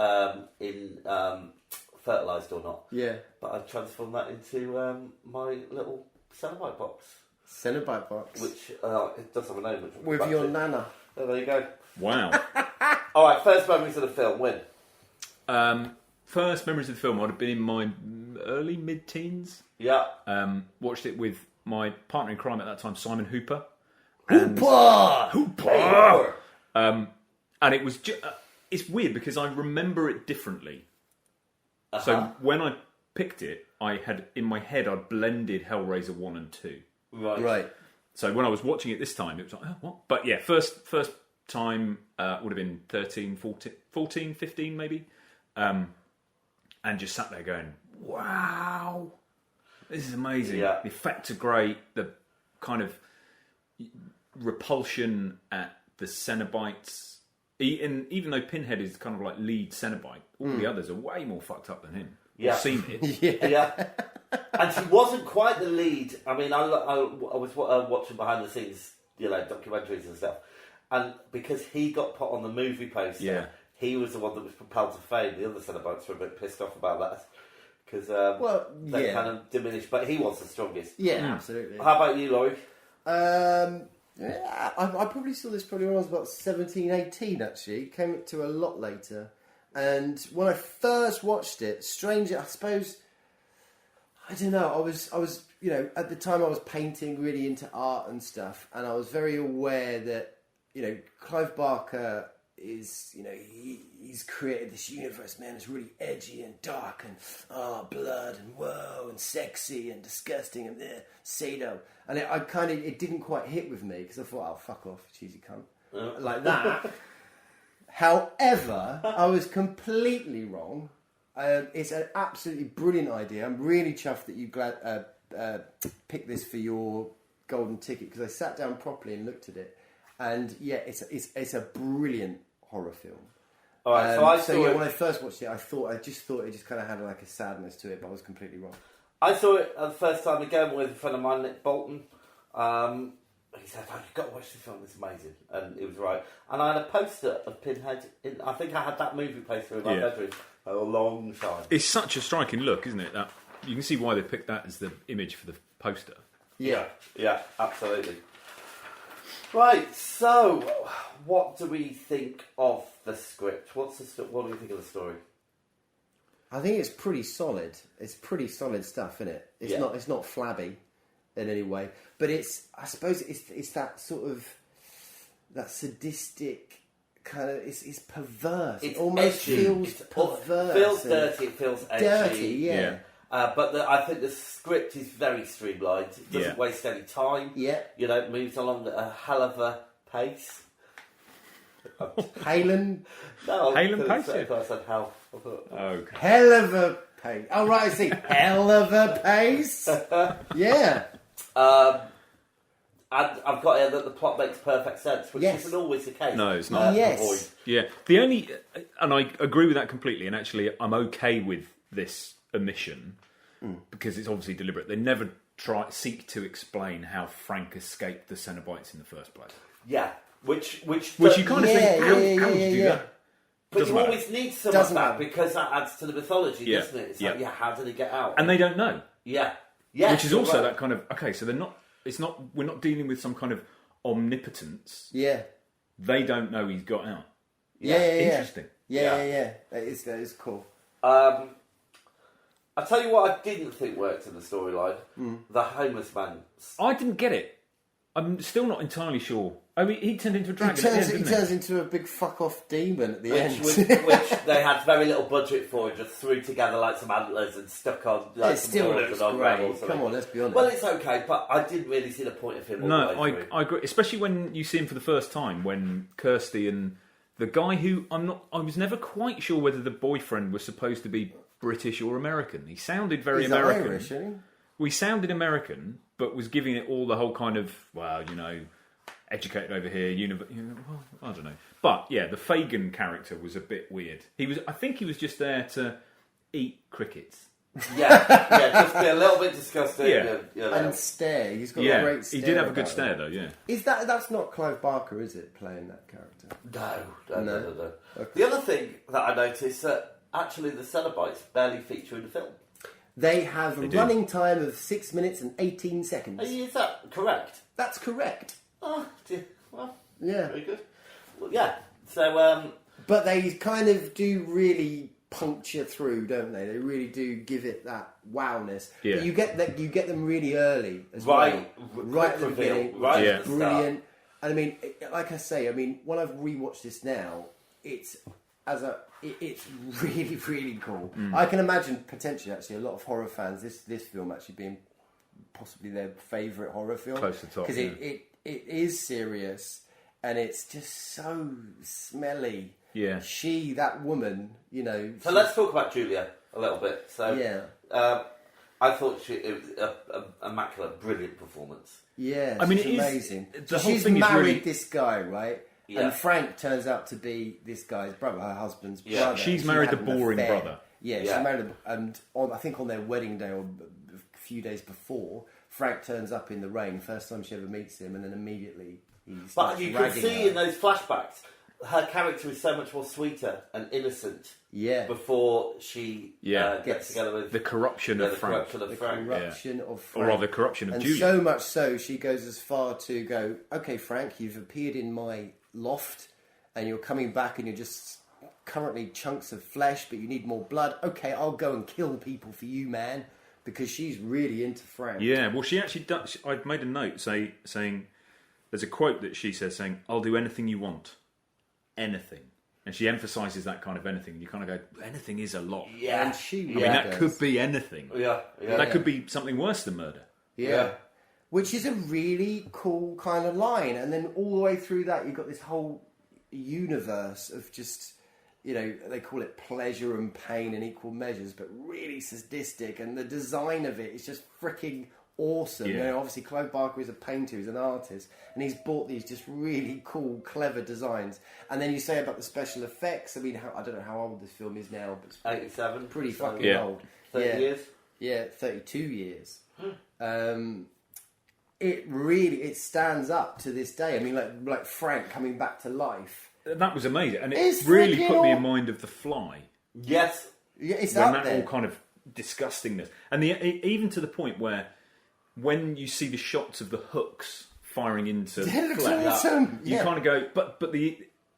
fertilised or not. Yeah. But I transformed that into my little Cenobite box. Cenobite box. Which it does have a name. Which with your nana. Oh, there you go. Wow. All right, first memories of the film. When? First memories of the film, I'd have been in my early mid-teens. Yeah. Watched it with my partner in crime at that time, Simon Hooper. Hooper! And it was it's weird because I remember it differently. Uh-huh. So when I picked it, I had in my head I'd blended Hellraiser 1 and 2. Right. So when I was watching it this time, it was like, oh, what? But yeah, first time would have been 13, 14, 15 maybe. And just sat there going, wow, this is amazing. Yeah. The effects are great. The kind of repulsion at the Cenobites. Even though Pinhead is kind of like lead Cenobite, all the others are way more fucked up than him. Yeah. I've seen it. Yeah. And he wasn't quite the lead. I mean, I was watching behind the scenes, documentaries and stuff. And because he got put on the movie poster, he was the one that was propelled to fame. The other Cenobites were a bit pissed off about that. Because they kind of diminished. But he was the strongest. Yeah, absolutely. How about you, Laurie? I probably saw this when I was about 17, 18 actually. Came up to a lot later. And when I first watched it, strangely, I suppose, I don't know, I was at the time I was painting, really into art and stuff, and I was very aware that, Clive Barker is, he's created this universe, man, it's really edgy and dark and, blood and whoa and sexy and disgusting and Sado. And it didn't quite hit with me, because I thought, oh, fuck off, cheesy cunt. Like that. However, I was completely wrong. It's an absolutely brilliant idea. I'm really chuffed that you picked this for your golden ticket, because I sat down properly and looked at it, and it's a brilliant horror film. All right, when I first watched it, I just thought it just kind of had like a sadness to it, but I was completely wrong. I saw it the first time again with a friend of mine, Nick Bolton. He said, "Oh, you've got to watch this film, it's amazing." And it was right. And I had a poster of Pinhead. I think I had that movie poster in my bedroom for a long time. It's such a striking look, isn't it? you can see why they picked that as the image for the poster. Yeah, absolutely. Right, so what do we think of the script? What do we think of the story? I think it's pretty solid. It's pretty solid stuff, isn't it? It's not flabby in any way, but I suppose it's that sort of that sadistic kind of. It's perverse. It almost edgy. feels perverse. It feels dirty. It feels edgy. Dirty, yeah. But I think the script is very streamlined. It doesn't waste any time. Yeah. You know, it moves along at a hell of a pace. Halen Pace? I said hell. Okay. Hell of a pace. Oh, right, I see. Hell of a pace. Yeah. And I've got here that the plot makes perfect sense, which isn't always the case. No, it's not. Yes. Yeah. The only... And I agree with that completely, and actually I'm okay with this omission because it's obviously deliberate. They never seek to explain how Frank escaped the Cenobites in the first place. Yeah. Which you kind of think, how would you do that? But you always need some of that because that adds to the mythology, doesn't it? It's like, how did he get out? And they don't know. Yeah. Yes, which is also that kind of, okay, so we're not dealing with some kind of omnipotence. Yeah. They don't know he's got out. Yeah. Interesting. Yeah. That is cool. I'll tell you what I didn't think worked in the storyline. The homeless man. I didn't get it. I'm still not entirely sure. I mean, he turned into a dragon. He turns into a big fuck-off demon at the end. Which they had very little budget for, and just threw together like some antlers and stuck on like it still looks great. Come on, let's be honest. Well, it's okay, but I didn't really see the point of him. I agree. Especially when you see him for the first time, when Kirsty and the guy who I was never quite sure whether the boyfriend was supposed to be British or American. He sounded very American. Irish, isn't he? Well, he sounded American, but was giving it all the whole kind of, well, you know, educated over here, I don't know. But yeah, the Fagin character was a bit weird. I think he was just there to eat crickets. Yeah, just be a little bit disgusting. Yeah. And stare. He's got a great stare. He did have a good stare, though, yeah. That's not Clive Barker, is it, playing that character? No. Okay. The other thing that I noticed that actually the Cenobites barely feature in the film. They have a running time of 6 minutes and 18 seconds. Is that correct? That's correct. Oh, dear. Well, yeah. Very good. Well, yeah. So, but they kind of do really puncture through, don't they? They really do give it that wowness. Yeah. But you get them really early as well. Right at the beginning. Right at the start. Brilliant. And I mean, like I say, when I've rewatched this now, it's really, really cool. I can imagine potentially actually a lot of horror fans this film actually being possibly their favourite horror film. Close to top. Because it is serious and it's just so smelly. Yeah. That woman, you know. So let's talk about Julia a little bit. So yeah. I thought it was an immaculate, brilliant performance. Yeah, I mean, it's amazing. The whole she's thing married is really... this guy, right? Yeah. And Frank turns out to be this guy's brother, her husband's brother. She's married the boring brother. Yeah, she married him, and I think on their wedding day or a few days before, Frank turns up in the rain. First time she ever meets him, and then immediately he starts But you can see her. in those flashbacks, her character is so much more sweeter and innocent. Yeah. Before she gets together with the corruption of Frank. Corruption of Frank. Or rather, corruption of Julia. And so much so, she goes as far to go, okay, Frank, you've appeared in my loft, and you're coming back, and you're just currently chunks of flesh, but you need more blood. Okay, I'll go and kill people for you, man, because she's really into Frank. Yeah, well, she actually does. I've made a note saying, there's a quote that she says saying, "I'll do anything you want, anything." And she emphasises that kind of anything. And you kind of go, anything is a lot. Yeah. And she I mean, that could be anything. Yeah. That could be something worse than murder. Yeah. Which is a really cool kind of line. And then all the way through that, you've got this whole universe of just, you know, they call it pleasure and pain in equal measures, but really sadistic. And the design of it is just freaking awesome. Yeah. You know, obviously Clive Barker is a painter, he's an artist, and he's bought these just really cool, clever designs. And then you say about the special effects. I mean, I don't know how old this film is now, but it's 87. pretty fucking old. 30 years? Yeah, 32 years. It stands up to this day. I mean, like Frank coming back to life. That was amazing, and It's it really freaking put me in mind of The Fly. Yes. Yeah, it's When up that there. all kind of disgustingness, and even to the point where when you see the shots of the hooks firing into looks flesh, awesome. you Yeah. kind of go, but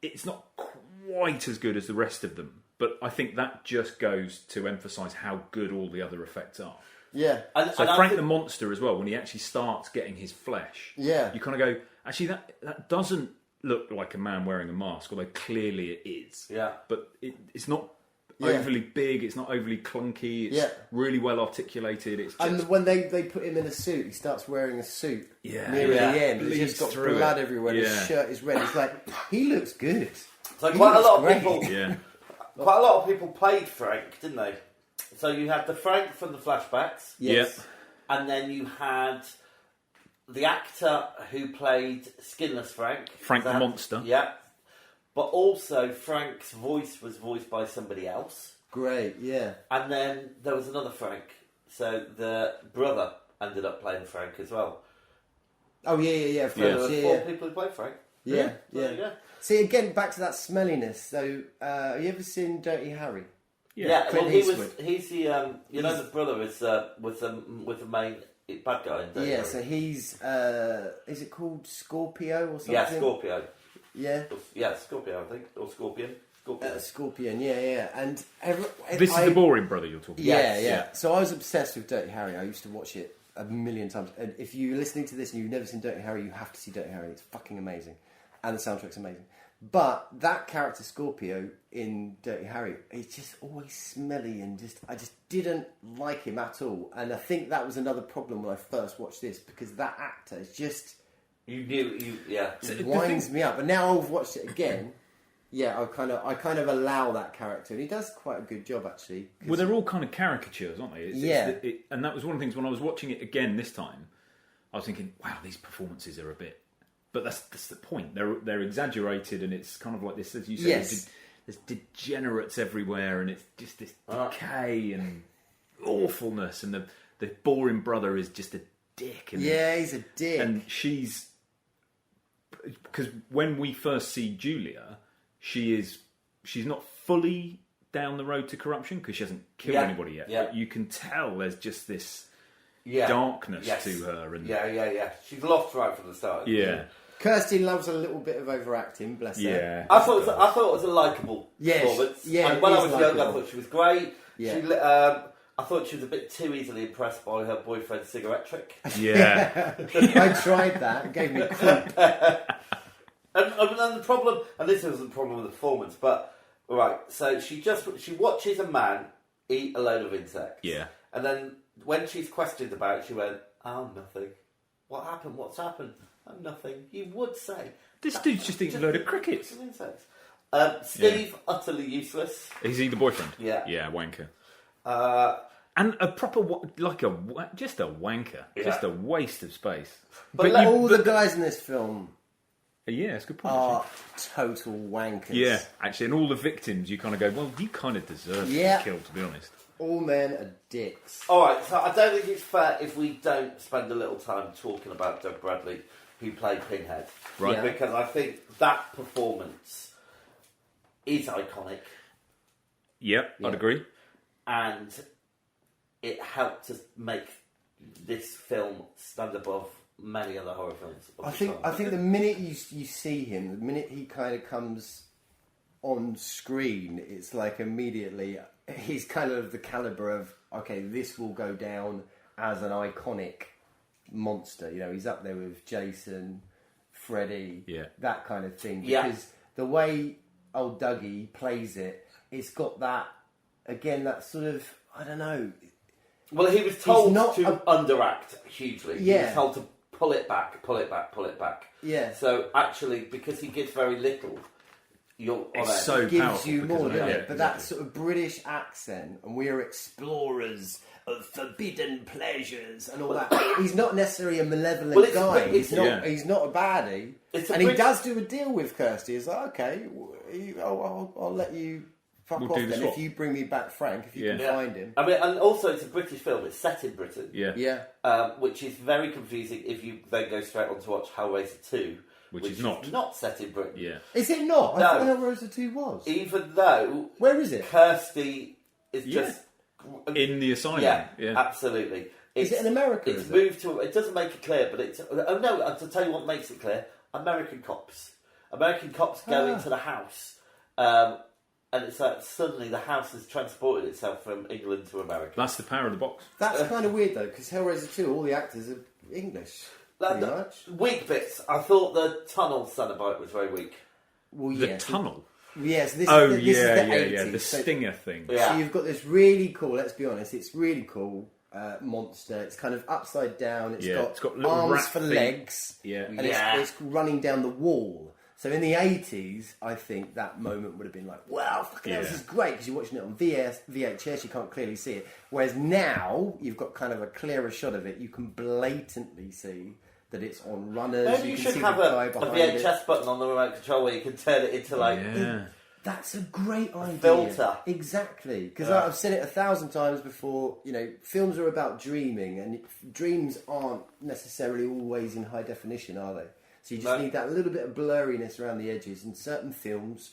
it's not quite as good as the rest of them. But I think that just goes to emphasise how good all the other effects are. Yeah. And Frank the Monster as well, when he actually starts getting his flesh, Yeah. you kind of go, actually, that doesn't look like a man wearing a mask, although clearly it is. Yeah. But it's not Yeah. overly big, it's not overly clunky, it's really well articulated. It's just, And when they put him in a suit, he starts wearing a suit. Yeah. Near Yeah. the end, he's Bleeds just got through blood it. everywhere. Yeah. His shirt is red. It's like he looks good. So He quite a looks lot of great. people, yeah, quite a lot of people played Frank, didn't they? So you had the Frank from the flashbacks, Yes. and then you had the actor who played Skinless Frank, Frank the Monster. Yeah, but also Frank's voice was voiced by somebody else, Great. Yeah. and then there was another Frank. So the brother ended up playing Frank as well. Oh yeah. Of So there course. were Yeah. four Yeah. people who played Frank. Yeah. So there you go. See, again, back to that smelliness. So, have you ever seen Dirty Harry? Yeah, Clint well, he's Eastwood. the the brother is with the main bad guy in Dirty Yeah, Harry. so he's, is it called Scorpio or something? Yeah, Scorpio. Yeah. Yeah, Scorpio, I think, or Scorpion. Scorpion. Scorpion, yeah. And This is the boring brother you're talking about. Yeah. Yeah. So I was obsessed with Dirty Harry. I used to watch it a million times. And if you're listening to this and you've never seen Dirty Harry, you have to see Dirty Harry. It's fucking amazing. And the soundtrack's amazing. But that character Scorpio in Dirty Harry, it's just always smelly and I just didn't like him at all. And I think that was another problem when I first watched this, because that actor is just It winds me up. And now I've watched it again. Yeah, I kind of allow that character, and he does quite a good job actually. Well, they're all kind of caricatures, aren't they? Yeah. And that was one of the things when I was watching it again this time. I was thinking, wow, these performances are a bit. But that's the point. They're exaggerated, and it's kind of like this, as you said. Yes. There's degenerates everywhere, and it's just this decay and awfulness, and the boring brother is just a dick. And Yeah, he's a dick. and she's because when we first see Julia, she's not fully down the road to corruption because she hasn't killed anybody yet. Yeah. But you can tell there's just this Yeah. darkness Yes. to her. And Yeah. She's lost right from the start. yeah, Kirsty loves a little bit of overacting, bless her. yeah. I thought it was a likeable Yes, performance. yeah, And when it I is was young, I likeable. thought she was great. Yeah. I thought she was a bit too easily impressed by her boyfriend's cigarette trick. Yeah, I tried that. It gave me a creep. And the problem, and this wasn't a problem with the performance, but right. So she watches a man eat a load of insects. Yeah. And then when she's questioned about it, she went, "Oh, nothing. What happened? What's happened? Oh, nothing." You would say this dude's just eating a load of crickets. some insects. Steve, utterly useless. Is he the boyfriend? Yeah. Yeah, wanker. And a proper, just a wanker. Yeah. Just a waste of space. But All the guys in this film Yeah, it's a good point. are actually. total wankers. Yeah, actually, and all the victims, you kind of go, well, you kind of deserve to Yeah. be killed, to be honest. All men are dicks. Alright, so I don't think it's fair if we don't spend a little time talking about Doug Bradley, who played Pinhead. Right. Yeah. Because I think that performance is iconic, Yep, Yeah. I'd agree. and it helped to make this film stand above many other horror films. of I the think time. the minute you see him, the minute he kind of comes on screen, it's like immediately he's kind of the caliber of, okay, this will go down as an iconic monster. You know, he's up there with Jason, Freddy, Yeah. that kind of thing. Yeah. Because the way old Dougie plays it, it's got that, again, that sort of, I don't know. Well, he was told not to underact hugely. He Yeah. was told to pull it back, pull it back, pull it back. Yeah. So actually, because he gives very little, you're on It's edge. so Gives powerful you because more, of doesn't that. it? Yeah, But that exactly. sort of British accent, and we're explorers of forbidden pleasures and all that. He's not necessarily a malevolent Well, it's a guy. bit- He's not. Yeah. He's not a baddie. It's a And he Brit- does do a deal with Kirsty. He's like, okay, I'll let you fuck We'll off do the then swap. if you bring me back Frank. If you Yeah. can find him. I mean, and also it's a British film. It's set in Britain. Yeah. Yeah. Which is very confusing if you then go straight on to watch Hellraiser 2, Which is not. set in Britain. Yeah. Is it not? No. I thought Hellraiser 2 was. Even though Where is it? Kirsty is Yeah. just in the asylum. Yeah, Yeah. absolutely. Is it in America? It's moved to. It doesn't make it clear, but it's. Oh no! To tell you what makes it clear, American cops. American cops go into the house, and it's like suddenly the house has transported itself from England to America. That's the power of the box. That's kind of weird though, because Hellraiser 2, all the actors are English. Pretty much. Weak bits. I thought the tunnel Cenobite was very weak. Well, The yeah. tunnel. Yes, this Oh, is the, this yeah, is the yeah, 80s. the so- stinger thing. Yeah. So you've got this really cool, let's be honest, it's really cool monster. It's kind of upside down. It's got little arms rat for feet. legs. Yeah. And Yeah. it's running down the wall. So in the 80s, I think that moment would have been like, wow, fucking hell, this Yeah. is great, because you're watching it on VHS, you can't clearly see it. Whereas now, you've got kind of a clearer shot of it. You can blatantly see that it's on runners. Maybe you can should see have the guy a behind VHS it. button on the remote control where you can turn it into like. Yeah. That's a great idea. filter. Exactly. Because Yeah. I've said it 1,000 times before, you know, films are about dreaming, and dreams aren't necessarily always in high definition, are they? So you just No. need that little bit of blurriness around the edges, and certain films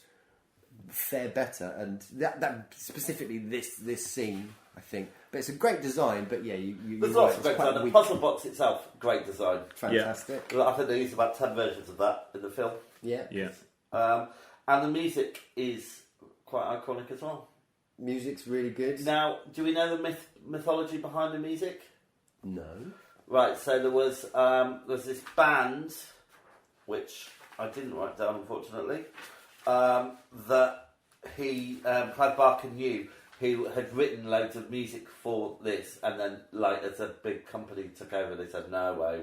fare better, and that specifically this scene, I think. But it's a great design, but yeah, There's you're lots right, of it's great quite design. The weak. puzzle box itself, great design. Fantastic. I think they used about 10 versions of that in the film. Yeah. Yeah. And the music is quite iconic as well. Music's really good. Now, do we know the mythology behind the music? No. Right, so there was this band, which I didn't write down, unfortunately, that Clive Barker knew, who had written loads of music for this, and then, like, as a big company took over, they said, no way,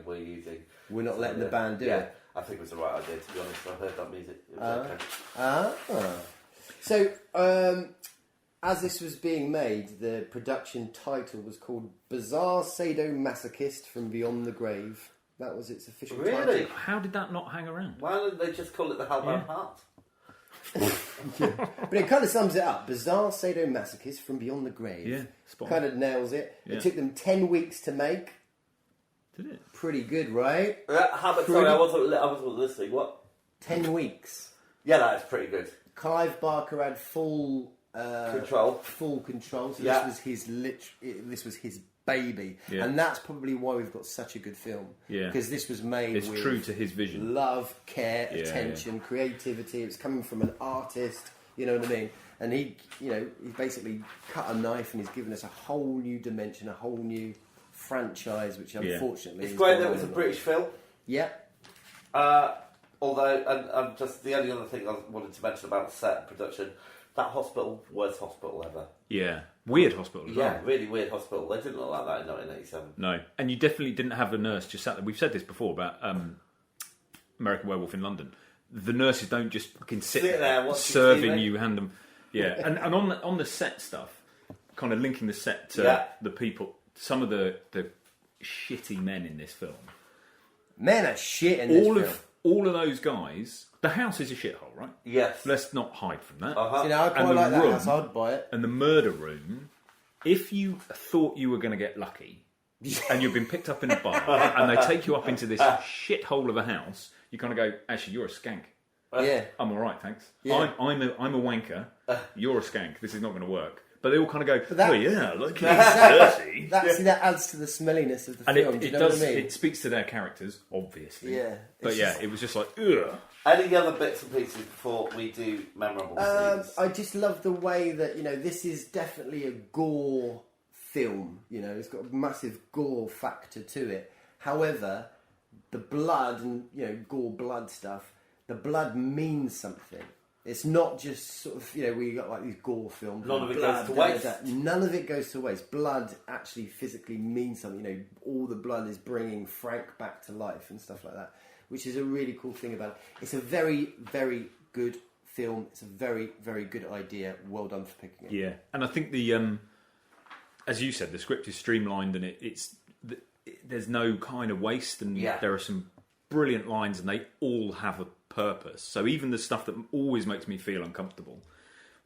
We're not letting the band do it. I think it was the right idea, to be honest. I heard that music. It was okay. So, as this was being made, the production title was called Bizarre Sadomasochist from Beyond the Grave. That was its official Really? title. How did that not hang around? Why don't they just call it the Hellbound Heart? But it kind of sums it up. Bizarre Sadomasochist from Beyond the Grave. Yeah, spot on. Kind of nails it. Yeah. It took them 10 weeks to make. Did it? Pretty good, right? How about, sorry, I wasn't listening. What? 10 weeks. Yeah, that is pretty good. Clive Barker had full Control. Full control. So Yeah. this was his baby, Yeah. and that's probably why we've got such a good film. Yeah. Because this was made. It's with true to his vision. Love, care, Yeah, attention, creativity. It was coming from an artist. You know what I mean? And he basically cut a knife, and he's given us a whole new dimension, a whole new franchise, which unfortunately It's is great gone that it was a on. British film. Yeah. Although, and just the only other thing I wanted to mention about the set and production, that hospital, worst hospital ever. Yeah. Weird hospital as Yeah, well. really weird hospital. They didn't look like that in 1987. No. And you definitely didn't have a nurse just sat there. We've said this before about American Werewolf in London. The nurses don't just fucking sit there watching serving TV. you, hand them. Yeah. and on the set stuff, kind of linking the set to the people, some of the shitty men in this film. Men are shit in this film. All of those guys. The house is a shithole, right? Yes. Let's not hide from that. Uh-huh. You know, I quite And the like that room- house. I'd buy it. And the murder room, if you thought you were going to get lucky and you've been picked up in a bar and they take you up into this shithole of a house, you kind of go, actually, you're a skank. Yeah. I'm all right, thanks. Yeah. I'm a wanker. You're a skank. This is not going to work. But they all kind of go, that- oh yeah, look, he's Exactly. dirty. That adds to the smelliness of the And film. it do you know does. what I mean? It speaks to their characters, obviously. Yeah. But It's yeah, just- it was just like, ugh. Any other bits and pieces before we do memorable scenes? I just love the way that, you know, this is definitely a gore film. You know, it's got a massive gore factor to it. However, the blood and, you know, gore blood stuff, the blood means something. It's not just sort of, you know, we got like these gore films. None of it blood, goes to waste. None of it goes to waste. Blood actually physically means something. You know, all the blood is bringing Frank back to life and stuff like that, which is a really cool thing about it. It's a very, very good film. It's a very, very good idea. Well done for picking it. Yeah, and I think the, as you said, the script is streamlined and there's no kind of waste, and there are some brilliant lines, and they all have a purpose. So even the stuff that always makes me feel uncomfortable,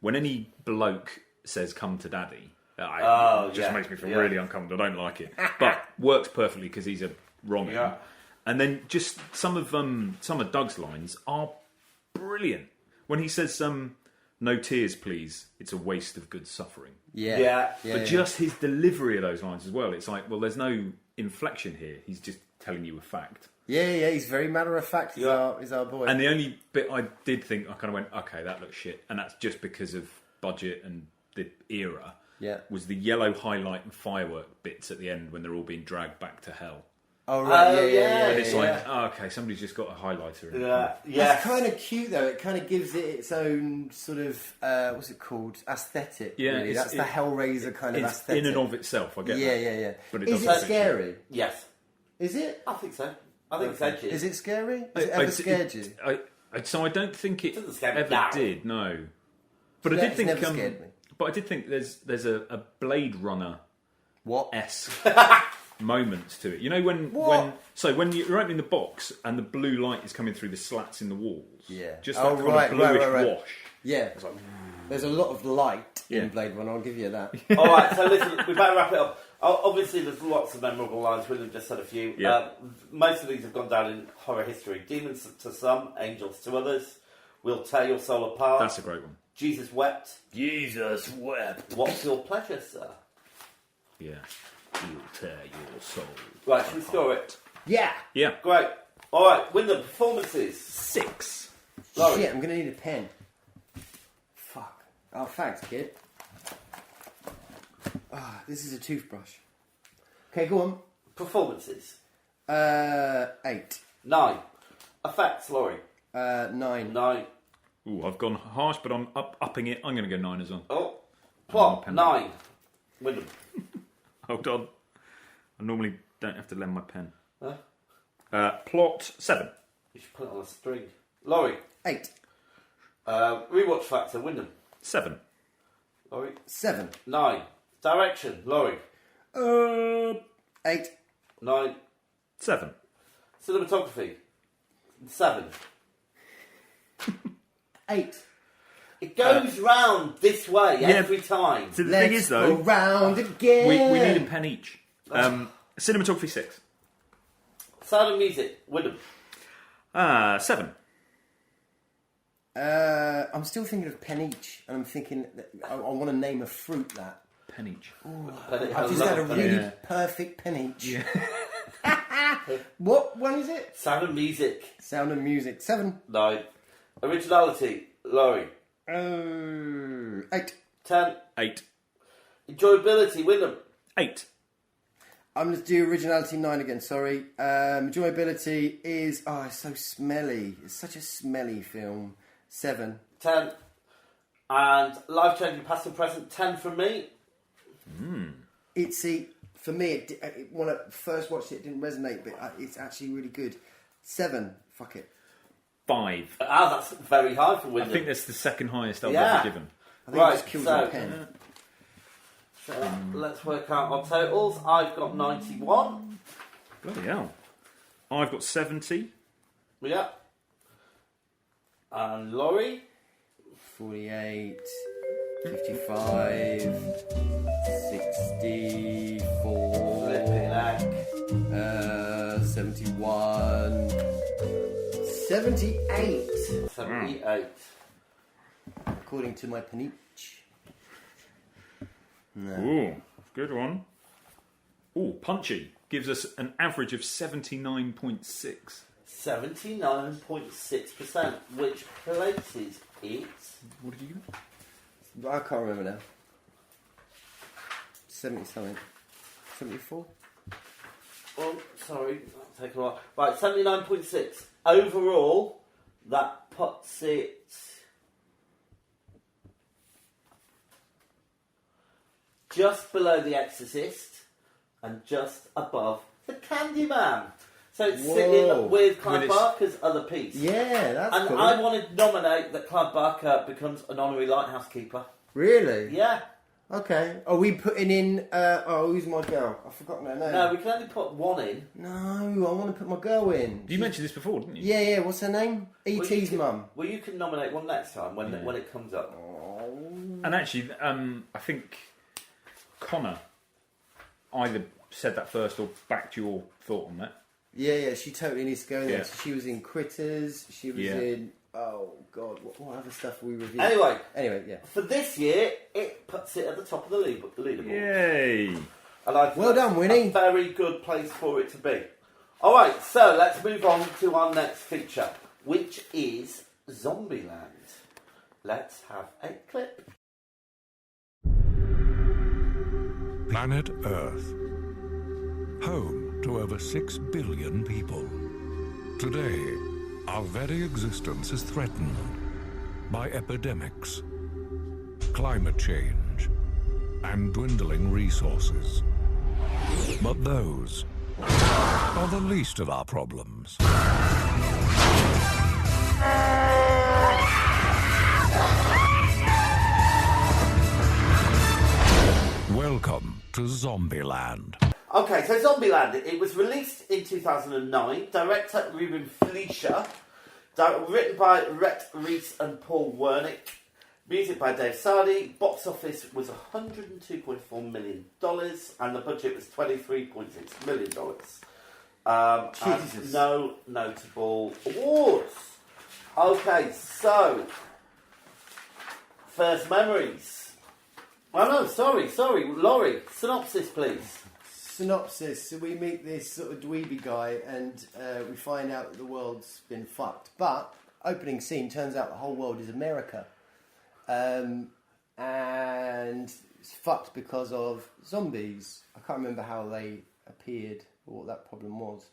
when any bloke says "come to daddy," it just makes me feel really uncomfortable. I don't like it, but works perfectly because he's a wrong. Yeah. And then just some of Doug's lines are brilliant. When he says, No tears, please. It's a waste of good suffering. Yeah. But just his delivery of those lines as well. It's like, well, there's no inflection here. He's just telling you a fact. Yeah, he's very matter of fact. He's our boy. And the only bit I did think, I kind of went, okay, that looks shit. And that's just because of budget and the era. Yeah. Was the yellow highlight and firework bits at the end when they're all being dragged back to hell. Oh, right, yeah. And it's like, oh, okay, somebody's just got a highlighter in it. Yeah. That's kind of cute, though. It kind of gives it its own sort of, what's it called? Aesthetic, Yeah, really. That's the Hellraiser kind of It's aesthetic. in and of itself, I get that. Yeah. But it Is doesn't it scary? Yes. Is it? I think so. I think it's edgy. Is it scary? Has it ever scared you? So I don't think it doesn't scare me ever now. did, no. But I No, did it's think... never scared me. But I did think there's a Blade Runner What? esque moments to it. You know when What? when you're opening the box and the blue light is coming through the slats in the walls. Yeah. Just Oh, that kind right, of bluish right. wash. Yeah. There's a lot of light Yeah. in Blade Runner, I'll give you that. All right, so listen, we better wrap it up. Obviously, there's lots of memorable lines. Wyndham just said a few. Yeah. Most of these have gone down in horror history. Demons to some, angels to others. We'll tear your soul apart. That's a great one. Jesus wept. Jesus wept. What's your pleasure, sir? Yeah. You'll tear your soul. Right, should we score it? Yeah. Yeah. Great. All right, Wyndham, performances. 6. Laurie. Shit, I'm going to need a pen. Fuck. Oh, thanks, kid. This is a toothbrush. Okay, go on. Performances. 8. 9. Effects, Laurie. 9. 9. Ooh, I've gone harsh, but I'm upping it. I'm going to go 9 as well. Oh. Plot. pen. 9. Wyndham. Hold on. I normally don't have to lend my pen. Huh? Plot 7. You should put it on a string. Laurie. 8. Rewatch factor, Wyndham. 7. Laurie. 7. 9. Direction, Laurie. 8. 9. 7. Cinematography. 7. 8. It goes round this way every time. So the Let's thing is, though, go round again. we need a pen each. Cinematography 6. Sound of music, Wyndham. 7. I'm still thinking of pen each, and I'm thinking that I want to name a fruit that. Pen each. I've just had a really perfect pen each. What one is it? Sound of music. Sound of Music. 7. 9. Originality, Laurie. 8. 10. 8. Enjoyability, Wyndham. 8. I'm going to do Originality 9 again, sorry. Enjoyability is... Oh, it's so smelly. It's such a smelly film. 7. 10. And life-changing past and present, 10 from me. For me, when I first watched it, it didn't resonate, but it's actually really good. 7. Fuck it. 5. That's very high for I Wyndham. think that's the second highest I've Yeah. ever given. I think Right, it just kills so- my pen. So let's work out our totals. I've got 91. Bloody hell. I've got 70. Yeah. And Laurie. 48, 55, 64, Flipping heck. 71, 78, 78. according to my penich. No. Ooh, good one. Ooh, Punchy gives us an average of 79.6. 79.6%, which places it. What did you get? I can't remember now. 70 something. 74? Oh, sorry, that's taken a while. Right, 79.6. Overall, that puts it just below The Exorcist and just above The Candyman. So it's Whoa. sitting with Clive With its- Barker's other piece. Yeah, that's And cool. I want to nominate that Clive Barker becomes an honorary lighthouse keeper. Really? Yeah. Okay. Are we putting in... who's my girl? I've forgotten her name. No, we can only put one in. No, I want to put my girl in. You mentioned this before, didn't you? Yeah, what's her name? E.T.'s mum. Well, you can nominate one next time when it comes up. And actually, I think Connor either said that first or backed your thought on that. Yeah, she totally needs to go in there. Yeah. So she was in Critters, she was Yeah. in Oh God, what other stuff are we reviewing? Anyway, yeah. For this year, it puts it at the top of the leaderboard. Yay! And I think Well done, Winnie. A very good place for it to be. All right, so let's move on to our next feature, which is Zombieland. Let's have a clip. Planet Earth, home to over 6 billion people. Today, our very existence is threatened by epidemics, climate change, and dwindling resources. But those are the least of our problems. Welcome to Zombieland. Okay, so Zombieland, it was released in 2009, director Ruben Fleischer, written by Rhett Reese and Paul Wernick, music by Dave Sardi, box office was $102.4 million, and the budget was $23.6 million. And no notable awards. Okay, so, first memories. Oh no, sorry, Laurie, synopsis please. Synopsis. So we meet this sort of dweeby guy and we find out that the world's been fucked. But, opening scene, turns out the whole world is America. And it's fucked because of zombies. I can't remember how they appeared or what that problem was.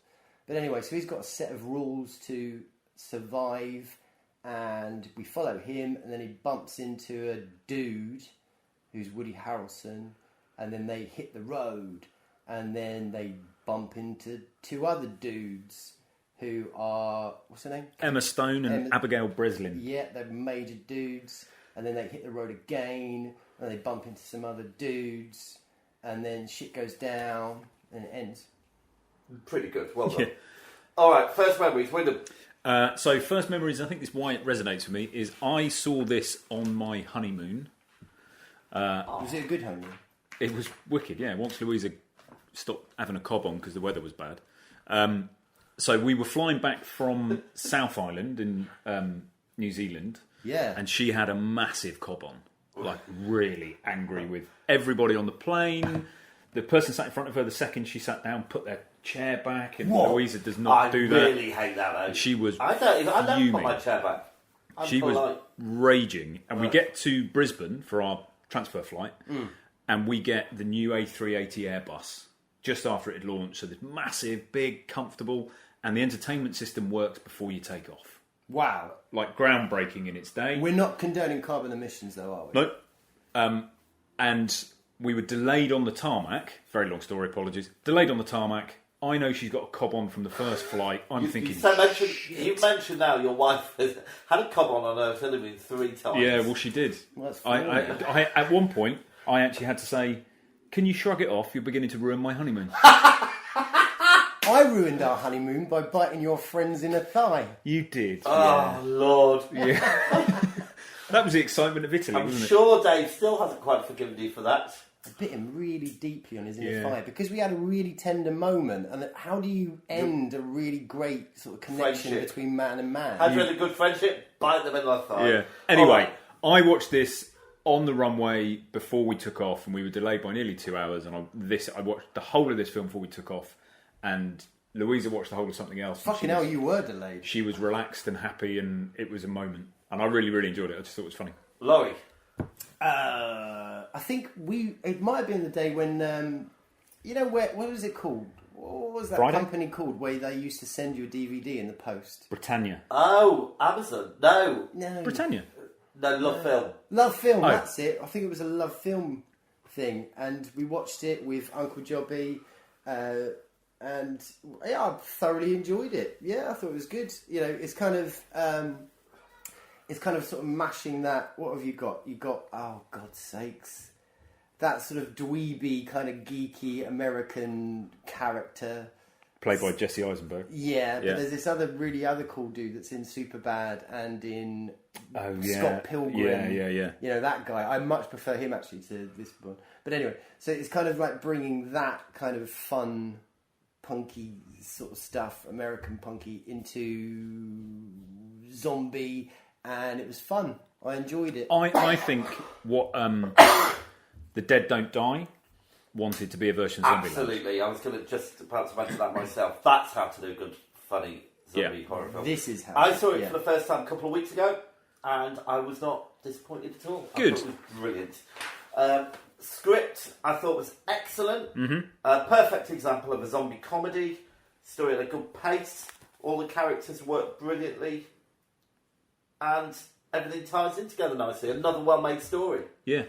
But anyway, so he's got a set of rules to survive and we follow him and then he bumps into a dude who's Woody Harrelson and then they hit the road and then they bump into two other dudes who are, what's her name? Emma Stone and Abigail Breslin. Yeah, they're major dudes. And then they hit the road again, and they bump into some other dudes, and then shit goes down, and it ends. Pretty good, well done. Yeah. All right, first memories, Wyndham. So first memories, I think this is why it resonates with me, is I saw this on my honeymoon. Was it a good honeymoon? It was wicked, yeah. Once Louisa stopped having a cob on because the weather was bad. So we were flying back from South Island in New Zealand. Yeah. And she had a massive cob on. Like, really angry with everybody on the plane. The person sat in front of her, the second she sat down, put their chair back. And Louisa does not do that. I really hate that, though. And she was I don't put my chair back. She was raging. And we get to Brisbane for our transfer flight. And we get the new A380 Airbus just after it had launched. So this massive, big, comfortable. And the entertainment system works before you take off. Wow. Like groundbreaking in its day. We're not condoning carbon emissions though, are we? Nope. And we were delayed on the tarmac. Very long story, apologies. Delayed on the tarmac. I know she's got a cob on from the first flight. I'm thinking... You mentioned now your wife has had a cob on her honeymoon 3 times. Yeah, well, she did. Well, that's I at one point, I actually had to say, can you shrug it off? You're beginning to ruin my honeymoon. I ruined our honeymoon by biting your friends in a thigh. You did. Oh, Lord. Yeah. That was the excitement of Italy, wasn't it? I'm sure Dave still hasn't quite forgiven you for that. I bit him really deeply on his inner thigh because we had a really tender moment. And how do you end a really great sort of connection between man and man? Had you had a good friendship? Bite them in the thigh. Yeah. Anyway, I watched this on the runway before we took off, and we were delayed by nearly 2 hours. And I watched the whole of this film before we took off. And Louisa watched the whole of something else. Fucking hell, you were delayed. She was relaxed and happy, and it was a moment. And I really, really enjoyed it. I just thought it was funny. Laurie? I think it might have been the day when, what was it called? What was that Friday? company called where they used to send you a DVD in the post? Britannia. Oh, Amazon. No. Britannia. No, Love Film. Love Film, that's it. I think it was a Love Film thing. And we watched it with Uncle Jobby. And yeah, I thoroughly enjoyed it. Yeah, I thought it was good. It's kind of sort of mashing that. What have you got? You got, oh God's sakes, that sort of dweeby kind of geeky American character played by Jesse Eisenberg. Yeah, but there's this other cool dude that's in Superbad and in Scott Pilgrim. Yeah. That guy. I much prefer him actually to this one. But anyway, so it's kind of like bringing that kind of fun punky sort of stuff, American punky, into zombie, and it was fun. I enjoyed it. I think what The Dead Don't Die wanted to be a version of Zombieland. Absolutely. I was going to just about to mention that myself. That's how to do a good, funny zombie horror film. This is how. I saw it for the first time a couple of weeks ago, and I was not disappointed at all. Good. I thought it was brilliant. Script, I thought was excellent. Mm-hmm. Perfect example of a zombie comedy. Story at a good pace. All the characters work brilliantly. And everything ties in together nicely. Another well-made story. Yeah.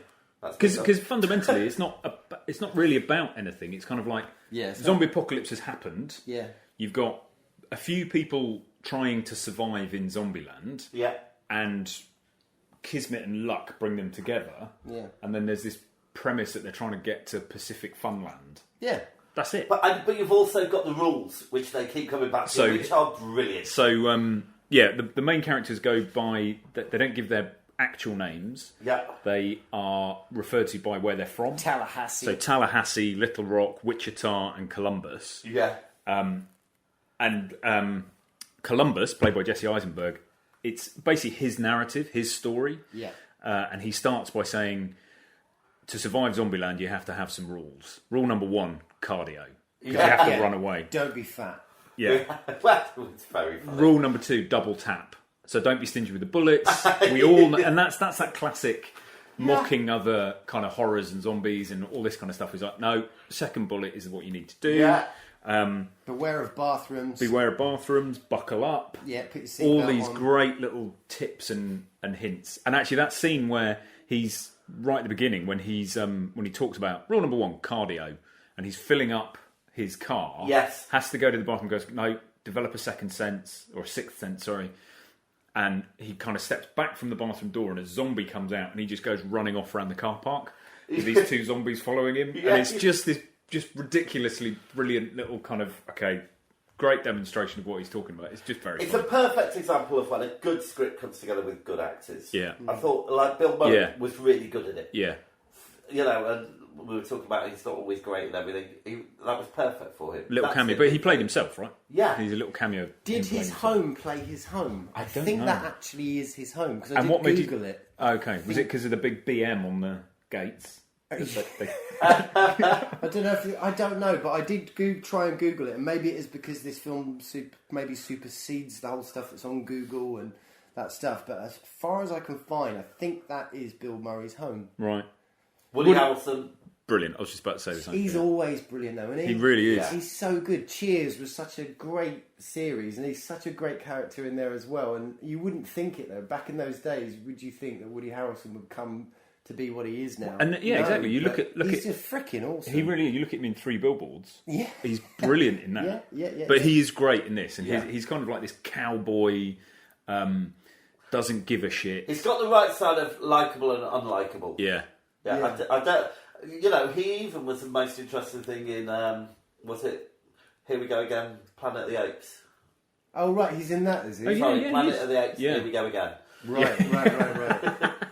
Because fundamentally, it's not really about anything. It's kind of like zombie apocalypse has happened. Yeah. You've got a few people trying to survive in Zombieland. Yeah. And kismet and luck bring them together. Yeah. And then there's this premise that they're trying to get to Pacific Funland. Yeah. That's it. But you've also got the rules, which they keep coming back to, which are brilliant. So, the main characters go by... They don't give their actual names. Yeah. They are referred to by where they're from. Tallahassee. So Tallahassee, Little Rock, Wichita and Columbus. Yeah. And Columbus, played by Jesse Eisenberg, it's basically his narrative, his story. Yeah. And he starts by saying, to survive Zombieland, you have to have some rules. Rule number 1, cardio. You have to run away. Don't be fat. Yeah. Well, it's very funny. Rule number 2, double tap. So don't be stingy with the bullets. We all know, and that's that classic mocking other kind of horrors and zombies and all this kind of stuff. He's like, no, second bullet is what you need to do. Yeah. Beware of bathrooms. Beware of bathrooms. Buckle up. Yeah, put your seatbelt all these on. great little tips and hints. And actually, that scene where he's right at the beginning when he's when he talks about rule number 1, cardio, and he's filling up his car. Yes. Has to go to the bathroom. Goes, no, develop a second sense or a sixth sense. Sorry. And he kind of steps back from the bathroom door, and a zombie comes out, and he just goes running off around the car park with these 2 zombies following him. Yeah. And it's just this ridiculously brilliant little kind of great demonstration of what he's talking about. It's just very It's fun. a perfect example of when a good script comes together with good actors. Yeah. I thought, like, Bill Murray was really good at it. Yeah. You know, and we were talking about he's not always great and everything. That was perfect for him. Little That's cameo, it. but he played himself, right? Yeah. He's a little cameo. Did his home play his home? I don't think know. that actually is his home because I And did what made you- Google it. Okay. Was it because of the big BM on the gates? I don't know. I don't know, but I did try and Google it, and maybe it is because this film maybe supersedes the whole stuff that's on Google and that stuff. But as far as I can find, I think that is Bill Murray's home. Right. Woody Harrelson. Brilliant. I was just about to say the same. He's always brilliant, though, isn't he? He really is. Yeah. He's so good. Cheers was such a great series, and he's such a great character in there as well. And you wouldn't think it, though. Back in those days, would you think that Woody Harrelson would come to be what he is now? And yeah, No, exactly. You look but at he's just freaking awesome. He really. You look at him in 3 Billboards. Yeah. He's brilliant in that. Yeah. But he is great in this, and Yeah. he's kind of like this cowboy. Doesn't give a shit. He's got the right side of likeable and unlikable. Yeah. Yeah. I don't. You know, he even was the most interesting thing in. Was it? Here we go again. Planet of the Apes. Oh right, he's in that, is he? Oh, yeah. Sorry, Planet he is. of the Apes. Yeah. Here we go again. Right.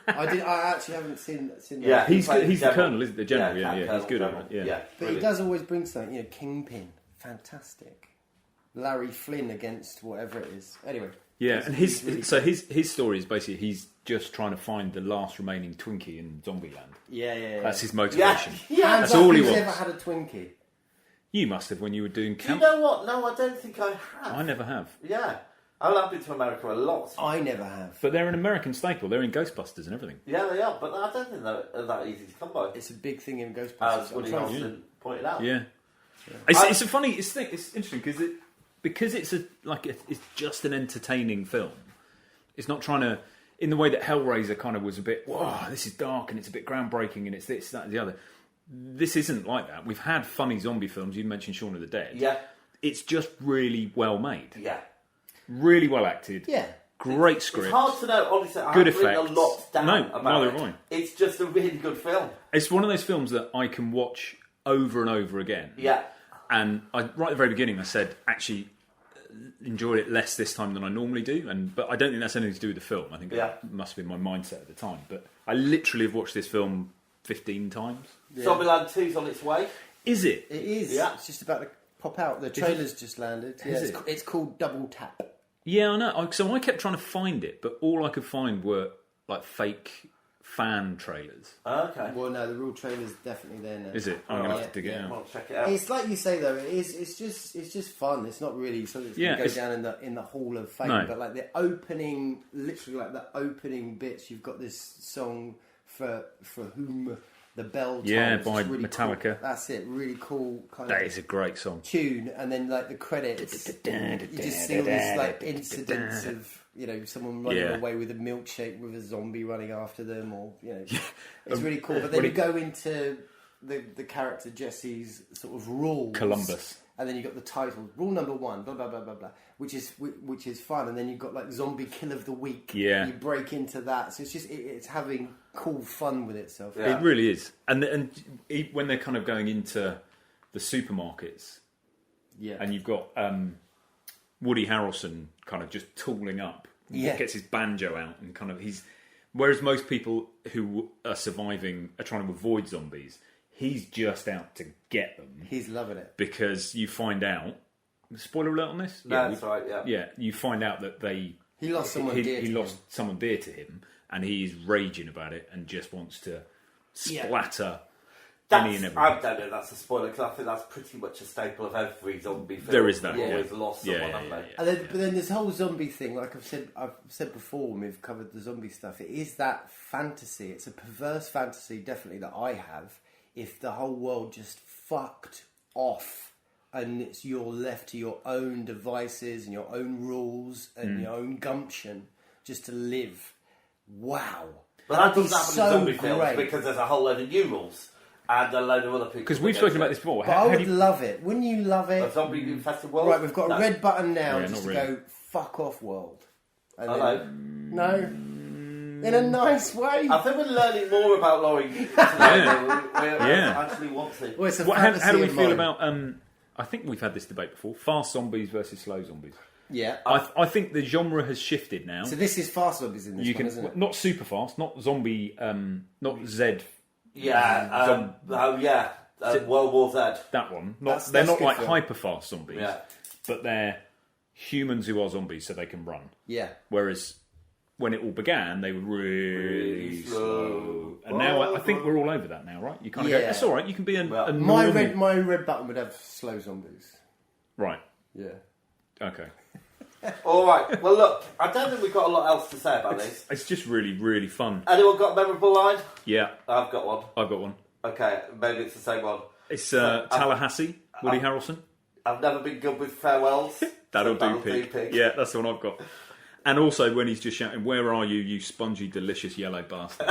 I actually haven't seen that. Yeah, He's played the general. colonel, isn't it? The general. Yeah. Colonel, He's good at general. it. Yeah. But he brilliant. does always bring something. You know, Kingpin, fantastic. Larry Flynn against whatever it is. Anyway. Yeah, and he's really his story is basically he's just trying to find the last remaining Twinkie in Zombieland. Yeah. That's his motivation. Yeah. Hands That's up all he who's wants. ever had a Twinkie? You must have when you were doing Do you camp. know what? No, I don't think I have. I never have. Yeah. I've been to America a lot. I never have. But they're an American staple. They're in Ghostbusters and everything. Yeah, they are, but I don't think they're that easy to come by. It's a big thing in Ghostbusters. As Woody I'm trying to- Harrelson pointed out. Yeah. It's a funny. It's interesting because it's just an entertaining film. It's not trying to, in the way that Hellraiser kind of was a bit, whoa, this is dark and it's a bit groundbreaking and it's this, that, and the other. This isn't like that. We've had funny zombie films. You mentioned Shaun of the Dead. Yeah. It's just really well made. Yeah. Really well acted. Yeah. Great script. It's hard to know, honestly. I Good haven't written effects. a lot down No, about neither it. have I. It's just a really good film. It's one of those films that I can watch over and over again. Yeah. And right at the very beginning, I said, actually, enjoyed it less this time than I normally do. But I don't think that's anything to do with the film. I think that must have been my mindset at the time. But I literally have watched this film 15 times. Zombieland 2's on its way. Is it? It is. Yeah. It's just about pop out. The trailer's just landed. Yeah, Is it? it's called Double Tap. Yeah, I know. So I kept trying to find it, but all I could find were like fake fan trailers. Okay. Well, no, the real trailer's definitely there now. Is it? I'm gonna have to dig it out. Well, check it out. It's like you say though. It's just fun. It's not really something that's going to go down in the Hall of Fame. No. But like the opening, literally like the opening bits, you've got this song for whom the bell tolls. Yeah, It's by really Metallica. Cool. That's it. Really cool kind That of is a great song. tune, and then like the credits. You just see all these like incidents of someone running away with a milkshake with a zombie running after them, or it's really cool. But then you go into the character Jesse's sort of rules, Columbus, and then you got the title, rule number 1, blah blah blah blah blah, which is fun. And then you've got like zombie kill of the week. Yeah, you break into that, so it's just it's having cool fun with itself. Yeah. It really is. And when they're kind of going into the supermarkets, and you've got Woody Harrelson kind of just tooling up, gets his banjo out, and kind of whereas most people who are surviving are trying to avoid zombies, he's just out to get them. He's loving it. Because you find out, spoiler alert on this? That's right, yeah. Yeah, you find out that he lost someone dear to him. lost someone dear to him, and he's raging about it and just wants to splatter any and everything. I don't know if that's a spoiler, because I think that's pretty much a staple of every zombie film. There is that, They've always lost someone, haven't they? And then, but then this whole zombie thing, like I've said before when we've covered the zombie stuff, it is that fantasy. It's a perverse fantasy, definitely, that I have. If the whole world just fucked off, and you're left to your own devices and your own rules and your own gumption just to live. Wow. But that doesn't happen in zombie films, because there's a whole load of new rules and a load of other people. Because we've spoken about this before. But I would love it. Wouldn't you love it? A zombie infested world? Right, we've got a red button now just to really. go fuck off world. And Hello. No. In a nice way. I think we're learning more about Laurie than we actually want to. Well, it's a how do we fantasy of feel mine. about... I think we've had this debate before. Fast zombies versus slow zombies. Yeah. I think the genre has shifted now. So this is fast zombies in this one, isn't it? Not super fast, not zombie, not Z. Yeah. World War Z. That one. That's They're not good like film. hyper fast zombies. Yeah. But they're humans who are zombies, so they can run. Yeah. Whereas when it all began, they were really slow. And now I think we're all over that now, right? You kind of go, it's all right. You can be a normal... My red button would have slow zombies. Right. Yeah. Okay. All right. Well, look, I don't think we've got a lot else to say about this. It's just really, really fun. Anyone got a memorable line? Yeah. I've got one. I've got one. Okay, maybe it's the same one. It's Tallahassee, Woody Harrelson. I've never been good with farewells. That'll do, pig. Yeah, that's the one I've got. And also when he's just shouting, "Where are you, you spongy, delicious yellow bastard?"